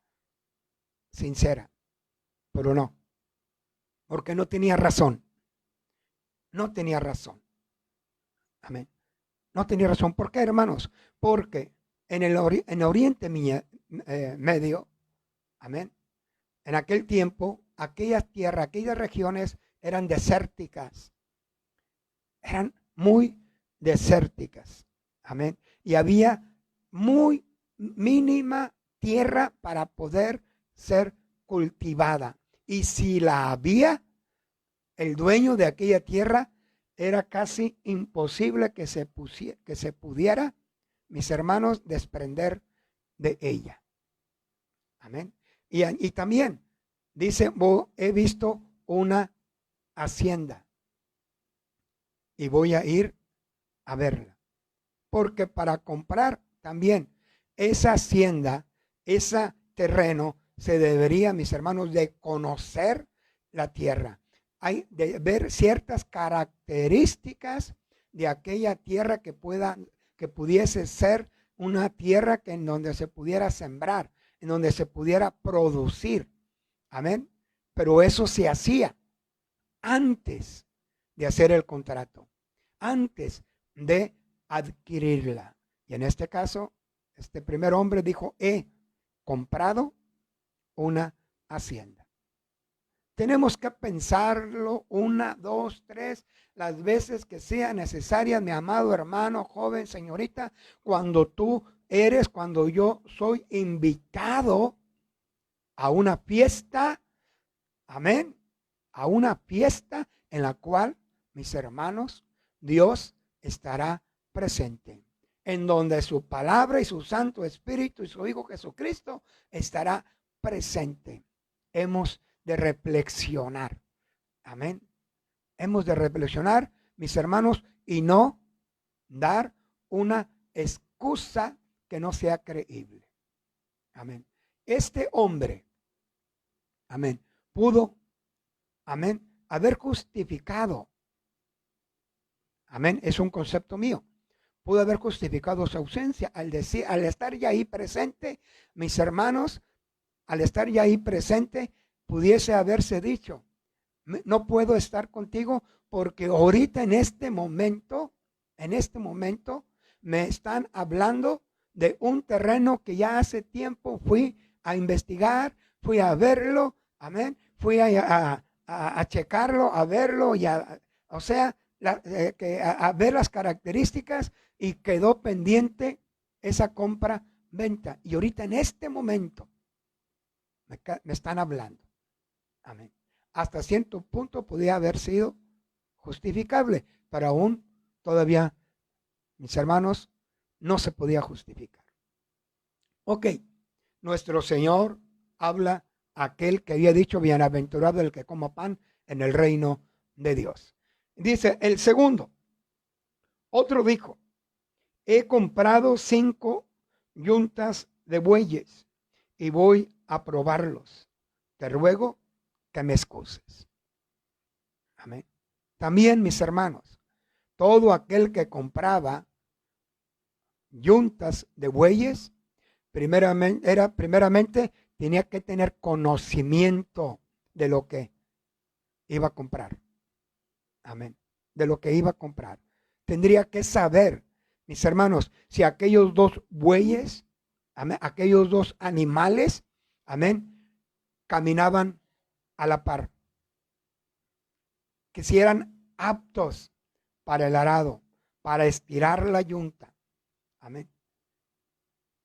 sincera, pero no, porque no tenía razón. No tenía razón. Amén. No tenía razón. ¿Por qué, hermanos? Porque en Oriente Medio, amén, en aquel tiempo, aquellas tierras, aquellas regiones eran desérticas. Eran muy desérticas. Amén. Y había muy mínima tierra para poder ser cultivada. Y si la había, el dueño de aquella tierra era casi imposible que se pudiera, mis hermanos, desprender de ella. Amén. Y también dice, he visto una hacienda y voy a ir a verla. Porque para comprar también esa hacienda, ese terreno, se debería, mis hermanos, de conocer la tierra. Hay de ver ciertas características de aquella tierra que pudiese ser una tierra en donde se pudiera sembrar, en donde se pudiera producir. Amén. Pero eso se hacía antes de hacer el contrato, antes de adquirirla. Y en este caso, este primer hombre dijo, he comprado una hacienda. Tenemos que pensarlo 1, 2, 3, las veces que sea necesaria, mi amado hermano, joven, señorita, cuando yo soy invitado a una fiesta, amén, a una fiesta en la cual, mis hermanos, Dios estará presente, en donde su palabra y su Santo Espíritu y su Hijo Jesucristo estará presente. Hemos de reflexionar. Amén. Hemos de reflexionar, mis hermanos, y no dar una excusa que no sea creíble. Amén. Este hombre, amén, pudo, amén, haber justificado. Amén. Es un concepto mío. Pudo haber justificado su ausencia al estar ya ahí presente, mis hermanos, al estar ya ahí presente, pudiese haberse dicho, no puedo estar contigo porque ahorita en este momento me están hablando de un terreno que ya hace tiempo fui a investigar, fui a verlo, amén, fui a checarlo, a verlo, o sea, a ver las características y quedó pendiente esa compra-venta. Y ahorita en este momento me están hablando. Amén. Hasta cierto punto podía haber sido justificable, pero aún todavía, mis hermanos, no se podía justificar. Ok, nuestro Señor habla a aquel que había dicho, bienaventurado el que coma pan en el reino de Dios. Dice el segundo, otro dijo, he comprado 5 yuntas de bueyes y voy a probarlos. Te ruego que me excuses. Amén. También, mis hermanos, todo aquel que compraba yuntas de bueyes, primeramente tenía que tener conocimiento de lo que iba a comprar. Amén. De lo que iba a comprar. Tendría que saber, mis hermanos, si aquellos 2 bueyes, amén, aquellos 2 animales, amén, caminaban a la par. Que si eran aptos para el arado, para estirar la yunta. Amén.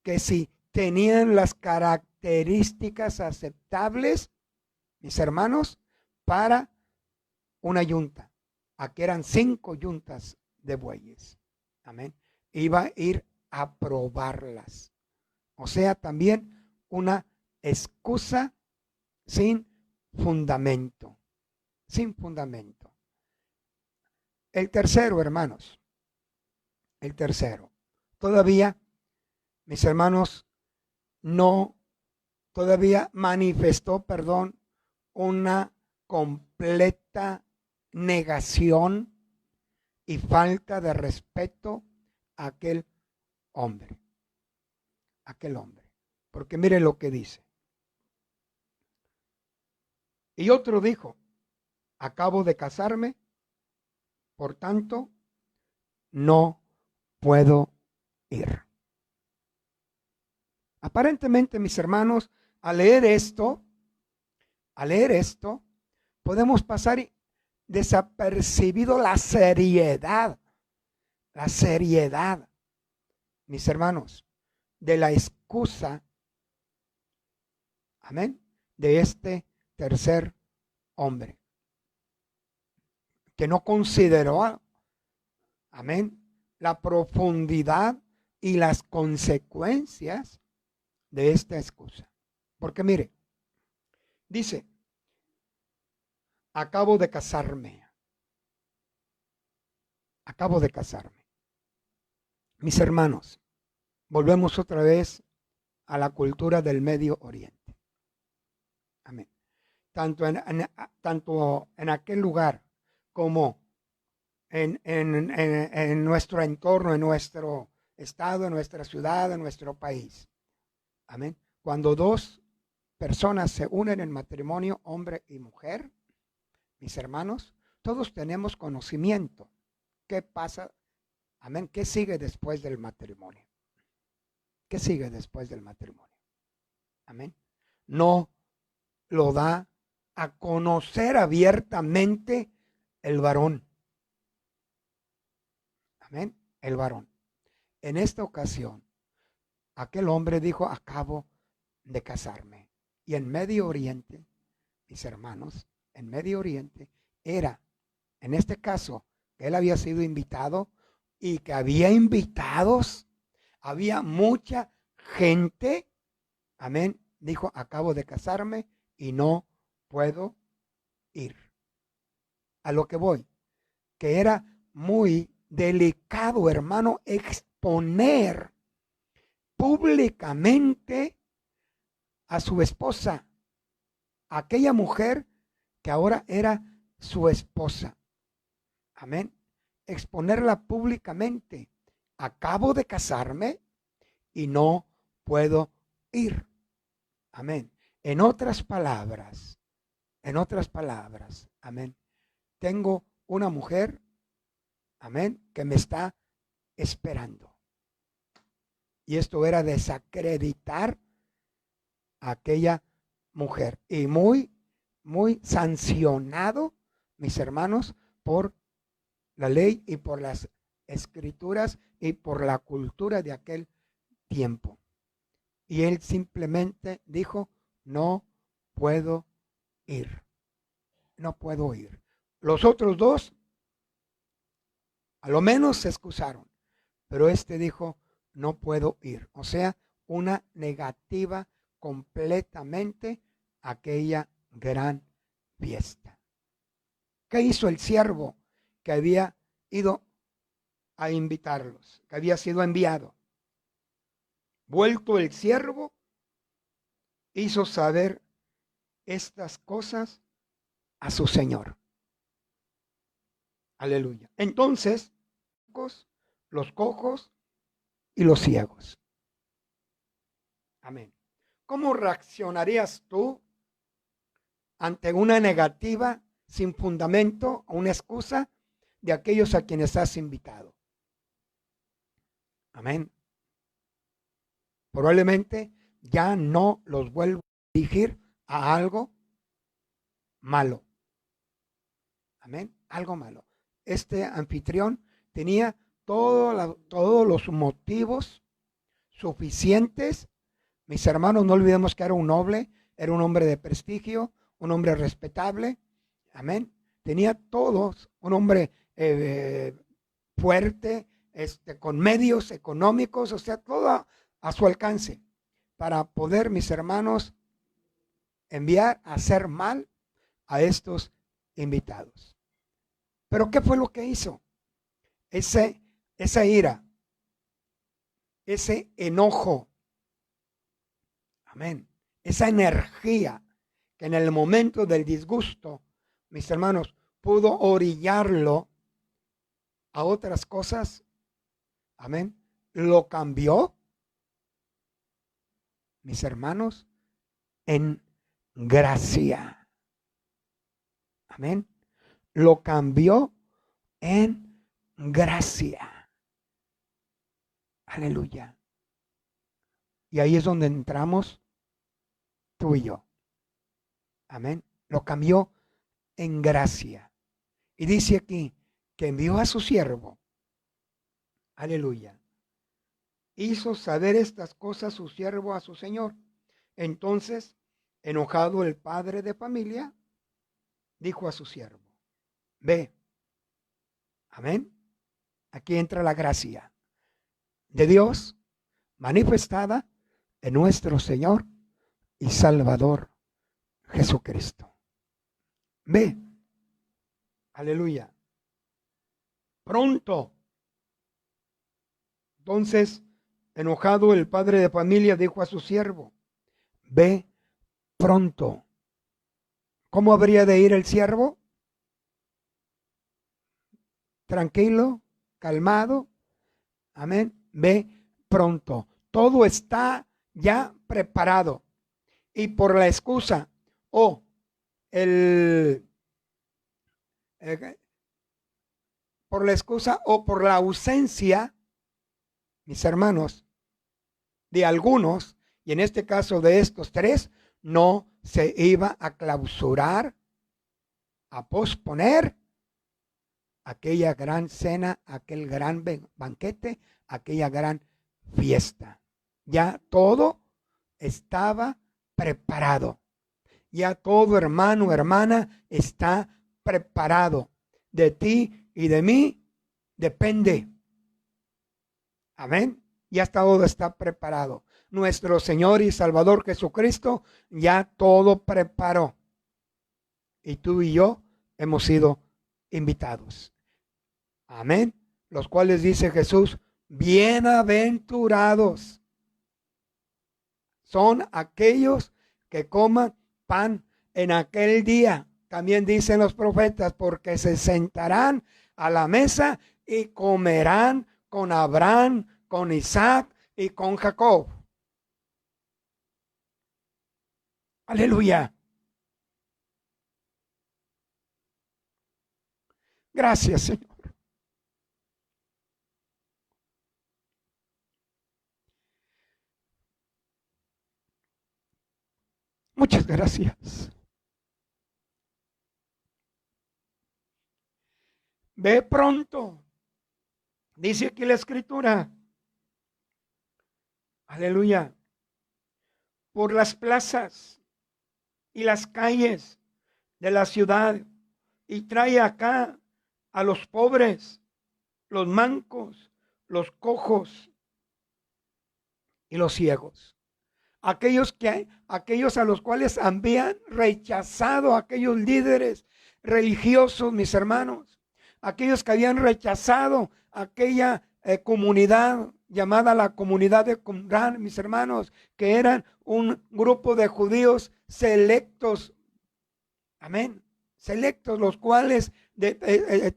Que si tenían las características aceptables, mis hermanos, para una yunta. Aquí eran 5 yuntas de bueyes. Amén. Iba a ir a probarlas. O sea, también una excusa sin fundamento. Sin fundamento. El tercero, hermanos. El tercero. Todavía, mis hermanos, todavía manifestó, una completa negación y falta de respeto a aquel hombre. Aquel hombre. Porque mire lo que dice. Y otro dijo, acabo de casarme, por tanto, no puedo ir. Aparentemente, mis hermanos, al leer esto, podemos pasar desapercibido la seriedad, mis hermanos, de la excusa, amén, de este tercer hombre, que no consideró, amén, la profundidad y las consecuencias de esta excusa. Porque mire, dice, acabo de casarme. Acabo de casarme. Mis hermanos, volvemos otra vez a la cultura del Medio Oriente. Amén. Tanto en aquel lugar como en nuestro entorno, en nuestro estado, en nuestra ciudad, en nuestro país. Amén. Cuando 2 personas se unen en matrimonio, hombre y mujer, mis hermanos, todos tenemos conocimiento. ¿Qué pasa? Amén. ¿Qué sigue después del matrimonio? ¿Qué sigue después del matrimonio? Amén. No lo da a conocer abiertamente el varón. Amén. El varón. En esta ocasión, aquel hombre dijo, acabo de casarme. Y en Medio Oriente, mis hermanos, en Medio Oriente era, en este caso, que él había sido invitado y que había invitados, había mucha gente, amén, dijo, acabo de casarme y no puedo ir. A lo que voy, que era muy delicado, hermano, exponer públicamente a su esposa, aquella mujer que ahora era su esposa. Amén. Exponerla públicamente. Acabo de casarme y no puedo ir. Amén. En otras palabras, amén. Tengo una mujer, amén, que me está esperando. Y esto era desacreditar a aquella mujer. Y muy, muy sancionado, mis hermanos, por la ley y por las escrituras y por la cultura de aquel tiempo. Y él simplemente dijo, no puedo ir. No puedo ir. Los otros dos, a lo menos se excusaron, pero este dijo, no puedo ir. O sea, una negativa completamente a aquella gran fiesta. ¿Qué hizo el siervo que había ido a invitarlos, que había sido enviado? Vuelto el siervo, hizo saber estas cosas a su señor. Aleluya. Entonces, los cojos y los ciegos. Amén. ¿Cómo reaccionarías tú ante una negativa sin fundamento o una excusa de aquellos a quienes has invitado? Amén. Probablemente ya no los vuelvo a dirigir a algo malo. Amén. Algo malo. Este anfitrión tenía todos los motivos suficientes. Mis hermanos, no olvidemos que era un noble, era un hombre de prestigio, un hombre respetable. Amén. Tenía todos, un hombre fuerte, con medios económicos, o sea, todo a su alcance para poder, mis hermanos, enviar a hacer mal a estos invitados. Pero ¿qué fue lo que hizo? Esa ira, ese enojo, amén, esa energía que en el momento del disgusto, mis hermanos, pudo orillarlo a otras cosas, amén, lo cambió, mis hermanos, en gracia. Amén. Lo cambió en gracia. Aleluya. Y ahí es donde entramos tú y yo. Amén. Lo cambió en gracia. Y dice aquí que envió a su siervo. Aleluya. Hizo saber estas cosas su siervo a su señor. Entonces, enojado el padre de familia, dijo a su siervo, ve. Amén. Aquí entra la gracia de Dios manifestada en nuestro Señor y Salvador Jesucristo. Ve. Aleluya. Pronto. Entonces, enojado el padre de familia dijo a su siervo, ve pronto. ¿Cómo habría de ir el siervo? Tranquilo, calmado. Amén. Ve pronto. Todo está ya preparado. Y por la excusa o por la excusa o por la ausencia, mis hermanos, de algunos, y en este caso de estos tres, no se iba a clausurar, a posponer aquella gran cena, aquel gran banquete, aquella gran fiesta. Ya todo estaba preparado. Ya todo, hermano, hermana, está preparado. De ti y de mí depende. Amén. Ya todo está preparado. Nuestro Señor y Salvador Jesucristo ya todo preparó. Y tú y yo hemos sido invitados. Amén. Los cuales dice Jesús, bienaventurados son aquellos que coman pan en aquel día. También dicen los profetas, porque se sentarán a la mesa y comerán con Abraham, con Isaac y con Jacob. Aleluya. Gracias, Señor. Muchas gracias. Ve pronto. Dice aquí la escritura. Aleluya. Por las plazas y las calles de la ciudad y trae acá a los pobres, los mancos, los cojos y los ciegos. Aquellos a los cuales habían rechazado aquellos líderes religiosos, mis hermanos. Aquellos que habían rechazado aquella comunidad llamada la comunidad de Qumran, mis hermanos, que eran un grupo de judíos selectos. Amén. Selectos, los cuales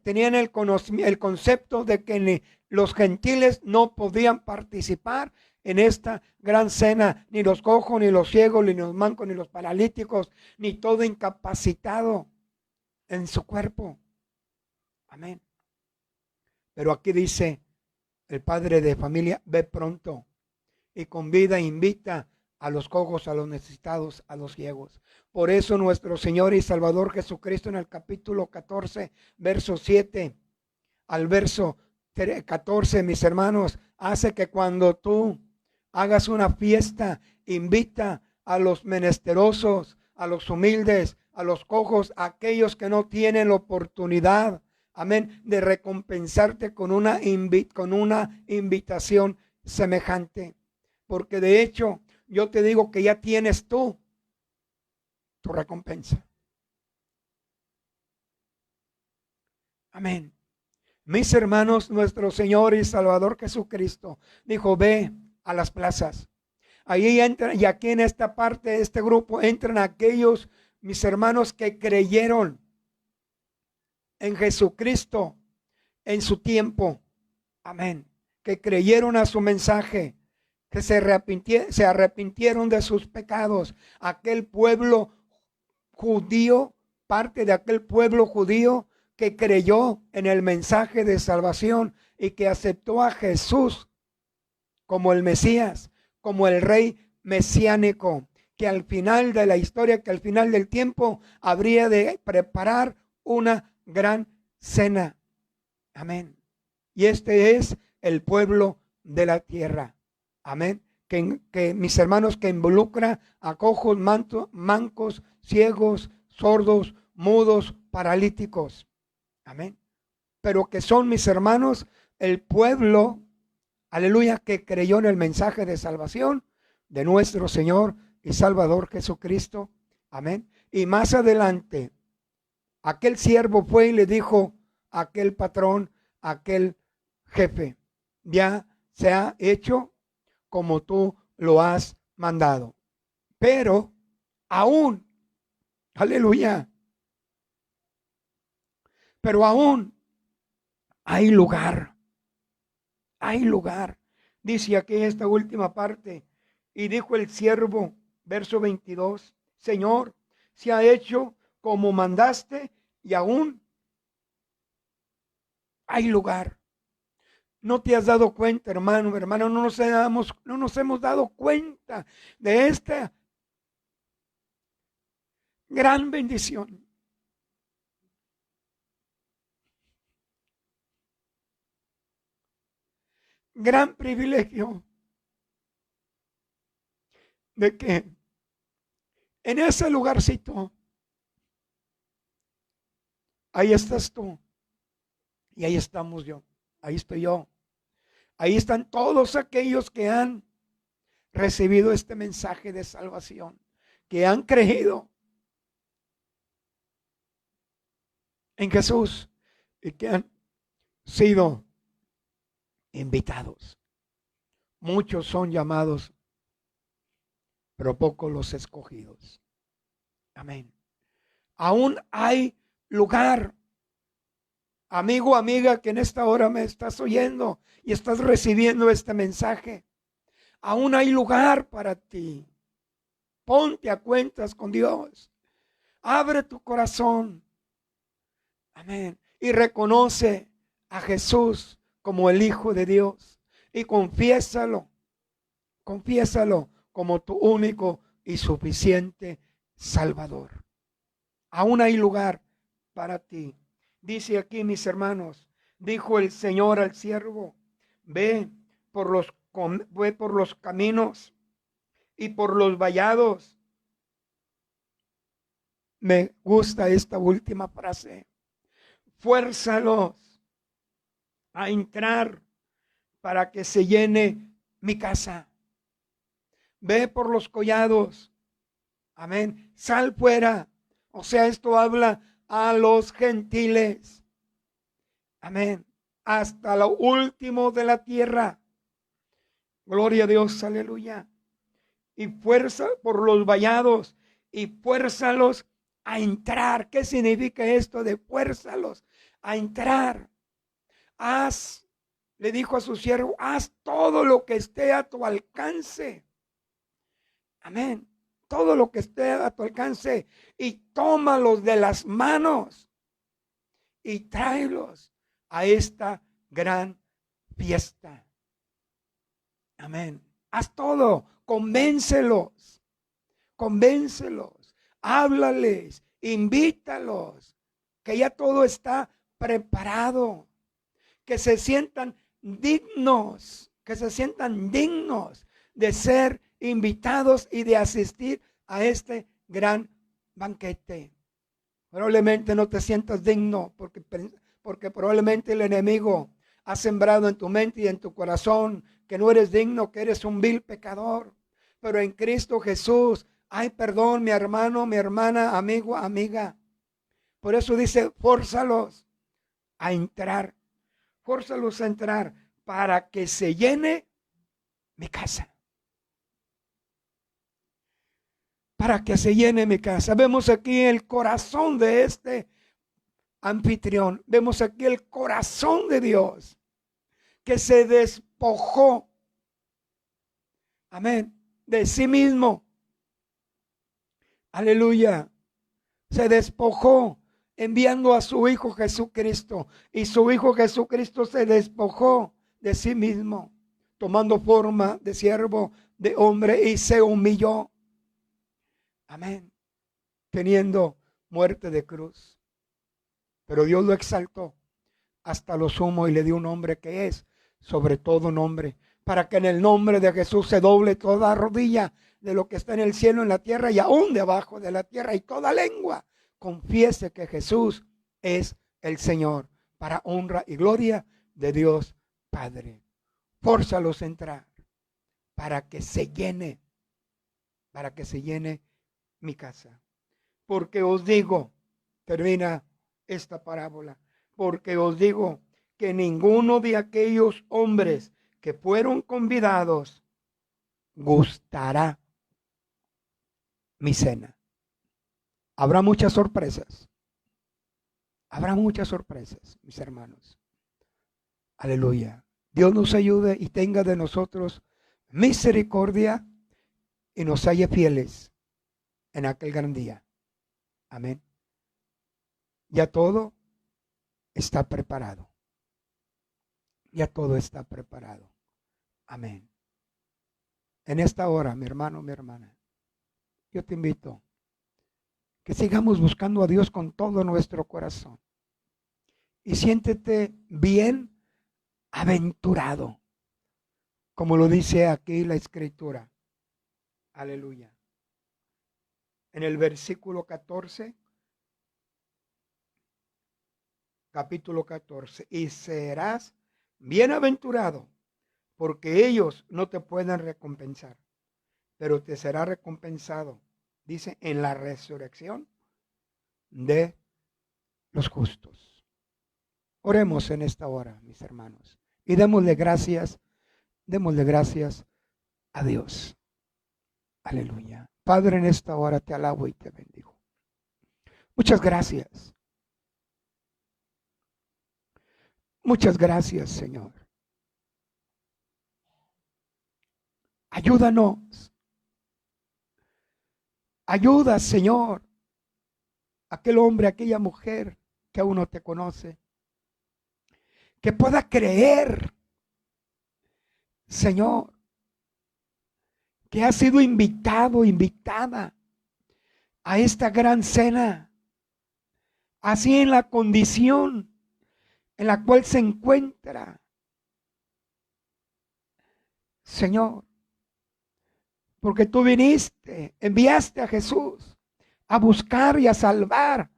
tenían el concepto de que los gentiles no podían participar en esta gran cena, ni los cojos, ni los ciegos, ni los mancos, ni los paralíticos, ni todo incapacitado en su cuerpo. Amén. Pero aquí dice el padre de familia, ve pronto y convida, invita a los cojos, a los necesitados, a los ciegos. Por eso nuestro Señor y Salvador Jesucristo en el capítulo 14, verso 7 al verso 14, mis hermanos, hace que cuando tú hagas una fiesta, invita a los menesterosos, a los humildes, a los cojos, a aquellos que no tienen la oportunidad, amén, de recompensarte con una invitación semejante. Porque de hecho, yo te digo que ya tienes tú tu recompensa. Amén. Mis hermanos, nuestro Señor y Salvador Jesucristo dijo, ve a las plazas. Ahí entran, y aquí en esta parte de este grupo entran aquellos, mis hermanos, que creyeron en Jesucristo en su tiempo. Amén. Que creyeron a su mensaje, que se arrepintieron de sus pecados. Aquel pueblo judío, parte de aquel pueblo judío que creyó en el mensaje de salvación y que aceptó a Jesús como el Mesías, como el Rey mesiánico, que al final de la historia, que al final del tiempo habría de preparar una gran cena. Amén. Y este es el pueblo de la tierra. Amén. Que mis hermanos, que involucra a cojos, mancos, ciegos, sordos, mudos, paralíticos. Amén. Pero que son, mis hermanos, el pueblo, aleluya, que creyó en el mensaje de salvación de nuestro Señor y Salvador Jesucristo. Amén. Y más adelante, aquel siervo fue y le dijo a aquel patrón, a aquel jefe, ya se ha hecho como tú lo has mandado. Pero aún, aleluya, pero aún hay lugar. Hay lugar. Dice aquí esta última parte. Y dijo el siervo, verso 22, Señor, se ha hecho como mandaste y aún hay lugar. ¿No te has dado cuenta, hermano? No nos hemos dado cuenta de esta gran bendición. Gran privilegio de que en ese lugarcito, ahí estás tú y ahí estamos yo, ahí estoy yo, ahí están todos aquellos que han recibido este mensaje de salvación, que han creído en Jesús y que han sido invitados. Muchos son llamados, pero pocos los escogidos. Amén. Aún hay lugar. Amigo, amiga, que en esta hora me estás oyendo y estás recibiendo este mensaje. Aún hay lugar para ti. Ponte a cuentas con Dios. Abre tu corazón. Amén. Y reconoce a Jesús como el Hijo de Dios. Y confiésalo como tu único y suficiente Salvador. Aún hay lugar para ti. Dice aquí, mis hermanos, dijo el Señor al siervo, ve por los caminos y por los vallados. Me gusta esta última frase. Fuérzalos a entrar para que se llene mi casa. Ve por los collados. Amén. Sal fuera. O sea, esto habla a los gentiles. Amén. Hasta lo último de la tierra. Gloria a Dios. Aleluya. Y fuerza por los vallados. Y fuérzalos a entrar. ¿Qué significa esto de fuérzalos a entrar? Le dijo a su siervo, haz todo lo que esté a tu alcance. Amén. Todo lo que esté a tu alcance y tómalos de las manos y tráelos a esta gran fiesta. Amén. Haz todo, convéncelos, háblales, invítalos, que ya todo está preparado, que se sientan dignos, de ser invitados y de asistir a este gran banquete. Probablemente no te sientas digno porque probablemente el enemigo ha sembrado en tu mente y en tu corazón que no eres digno, que eres un vil pecador. Pero en Cristo Jesús hay perdón, mi hermano, mi hermana, amigo, amiga. Por eso dice, fórzalos a entrar para que se llene mi casa. Para que se llene mi casa. Vemos aquí el corazón de este anfitrión. Vemos aquí el corazón de Dios que se despojó. Amén. De sí mismo. Aleluya. Se despojó enviando a su Hijo Jesucristo. Y su Hijo Jesucristo se despojó de sí mismo, tomando forma de siervo, de hombre, y se humilló. Amén. Teniendo muerte de cruz. Pero Dios lo exaltó hasta lo sumo y le dio un nombre que es sobre todo nombre, para que en el nombre de Jesús se doble toda rodilla de lo que está en el cielo, en la tierra y aún debajo de la tierra, y toda lengua confiese que Jesús es el Señor, para honra y gloria de Dios Padre. Fórzalos a entrar para que se llene mi casa. Porque os digo, termina esta parábola, porque os digo que ninguno de aquellos hombres que fueron convidados gustará mi cena. Habrá muchas sorpresas. Habrá muchas sorpresas, mis hermanos. Aleluya. Dios nos ayude y tenga de nosotros misericordia y nos halle fieles en aquel gran día. Amén. Ya todo está preparado. Ya todo está preparado. Amén. En esta hora, mi hermano, mi hermana, yo te invito que sigamos buscando a Dios con todo nuestro corazón. Y siéntete bien aventurado, como lo dice aquí la Escritura. Aleluya. En el versículo 14, capítulo 14, y serás bienaventurado, porque ellos no te pueden recompensar, pero te será recompensado, dice, en la resurrección de los justos. Oremos en esta hora, mis hermanos, y démosle gracias a Dios. Aleluya. Padre, en esta hora te alabo y te bendigo. Muchas gracias. Muchas gracias, Señor. Ayúdanos. Ayuda, Señor, aquel hombre, aquella mujer que aún no te conoce, que pueda creer, Señor, que ha sido invitado, invitada a esta gran cena, así en la condición en la cual se encuentra. Señor, porque tú viniste, enviaste a Jesús a buscar y a salvar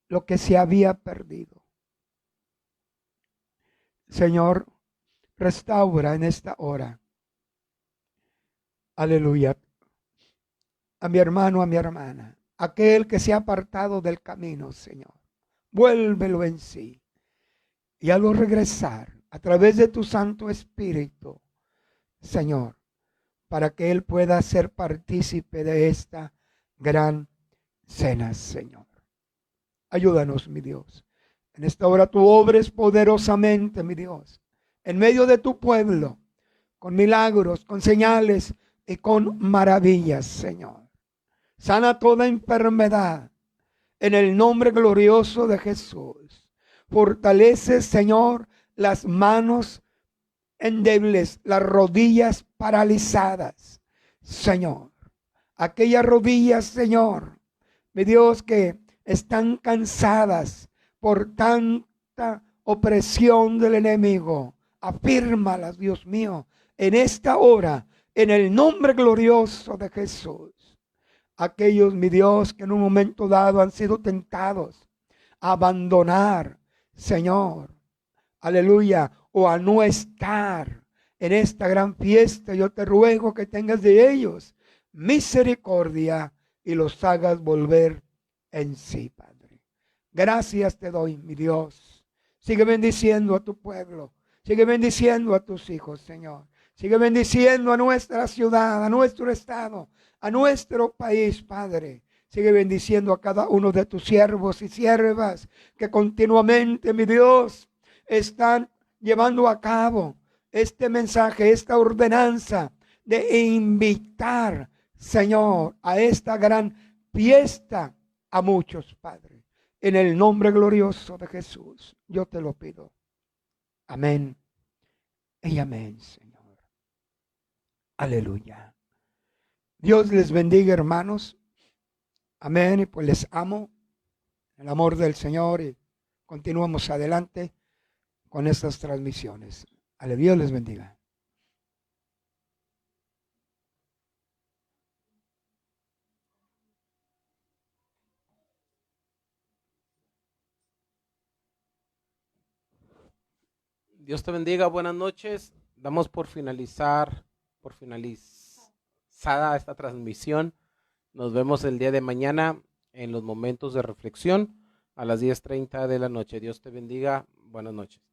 lo que se había perdido. Señor, restaura en esta hora, aleluya, a mi hermano, a mi hermana, aquel que se ha apartado del camino, Señor. Vuélvelo en sí y hazlo regresar a través de tu Santo Espíritu, Señor, para que Él pueda ser partícipe de esta gran cena, Señor. Ayúdanos, mi Dios. En esta hora tú obres poderosamente, mi Dios, en medio de tu pueblo, con milagros, con señales y con maravillas, Señor. Sana toda enfermedad en el nombre glorioso de Jesús. Fortalece, Señor, las manos endebles, las rodillas paralizadas, Señor. Aquellas rodillas, Señor, mi Dios, que están cansadas por tanta opresión del enemigo. Afírmalas, Dios mío, en esta hora, en el nombre glorioso de Jesús. Aquellos, mi Dios, que en un momento dado han sido tentados a abandonar, Señor, aleluya, o a no estar en esta gran fiesta, yo te ruego que tengas de ellos misericordia y los hagas volver en sí, Padre. Gracias te doy, mi Dios. Sigue bendiciendo a tu pueblo, sigue bendiciendo a tus hijos, Señor. Sigue bendiciendo a nuestra ciudad, a nuestro estado, a nuestro país, Padre. Sigue bendiciendo a cada uno de tus siervos y siervas que continuamente, mi Dios, están llevando a cabo este mensaje, esta ordenanza de invitar, Señor, a esta gran fiesta a muchos, Padre. En el nombre glorioso de Jesús, yo te lo pido. Amén y amén, Señor. Aleluya. Dios les bendiga, hermanos. Amén. Y pues les amo. El amor del Señor. Y continuamos adelante con estas transmisiones. Aleluya. Dios les bendiga. Dios te bendiga, buenas noches. Damos por finalizada esta transmisión. Nos vemos el día de mañana en los momentos de reflexión a las 10:30 de la noche. Dios te bendiga, buenas noches.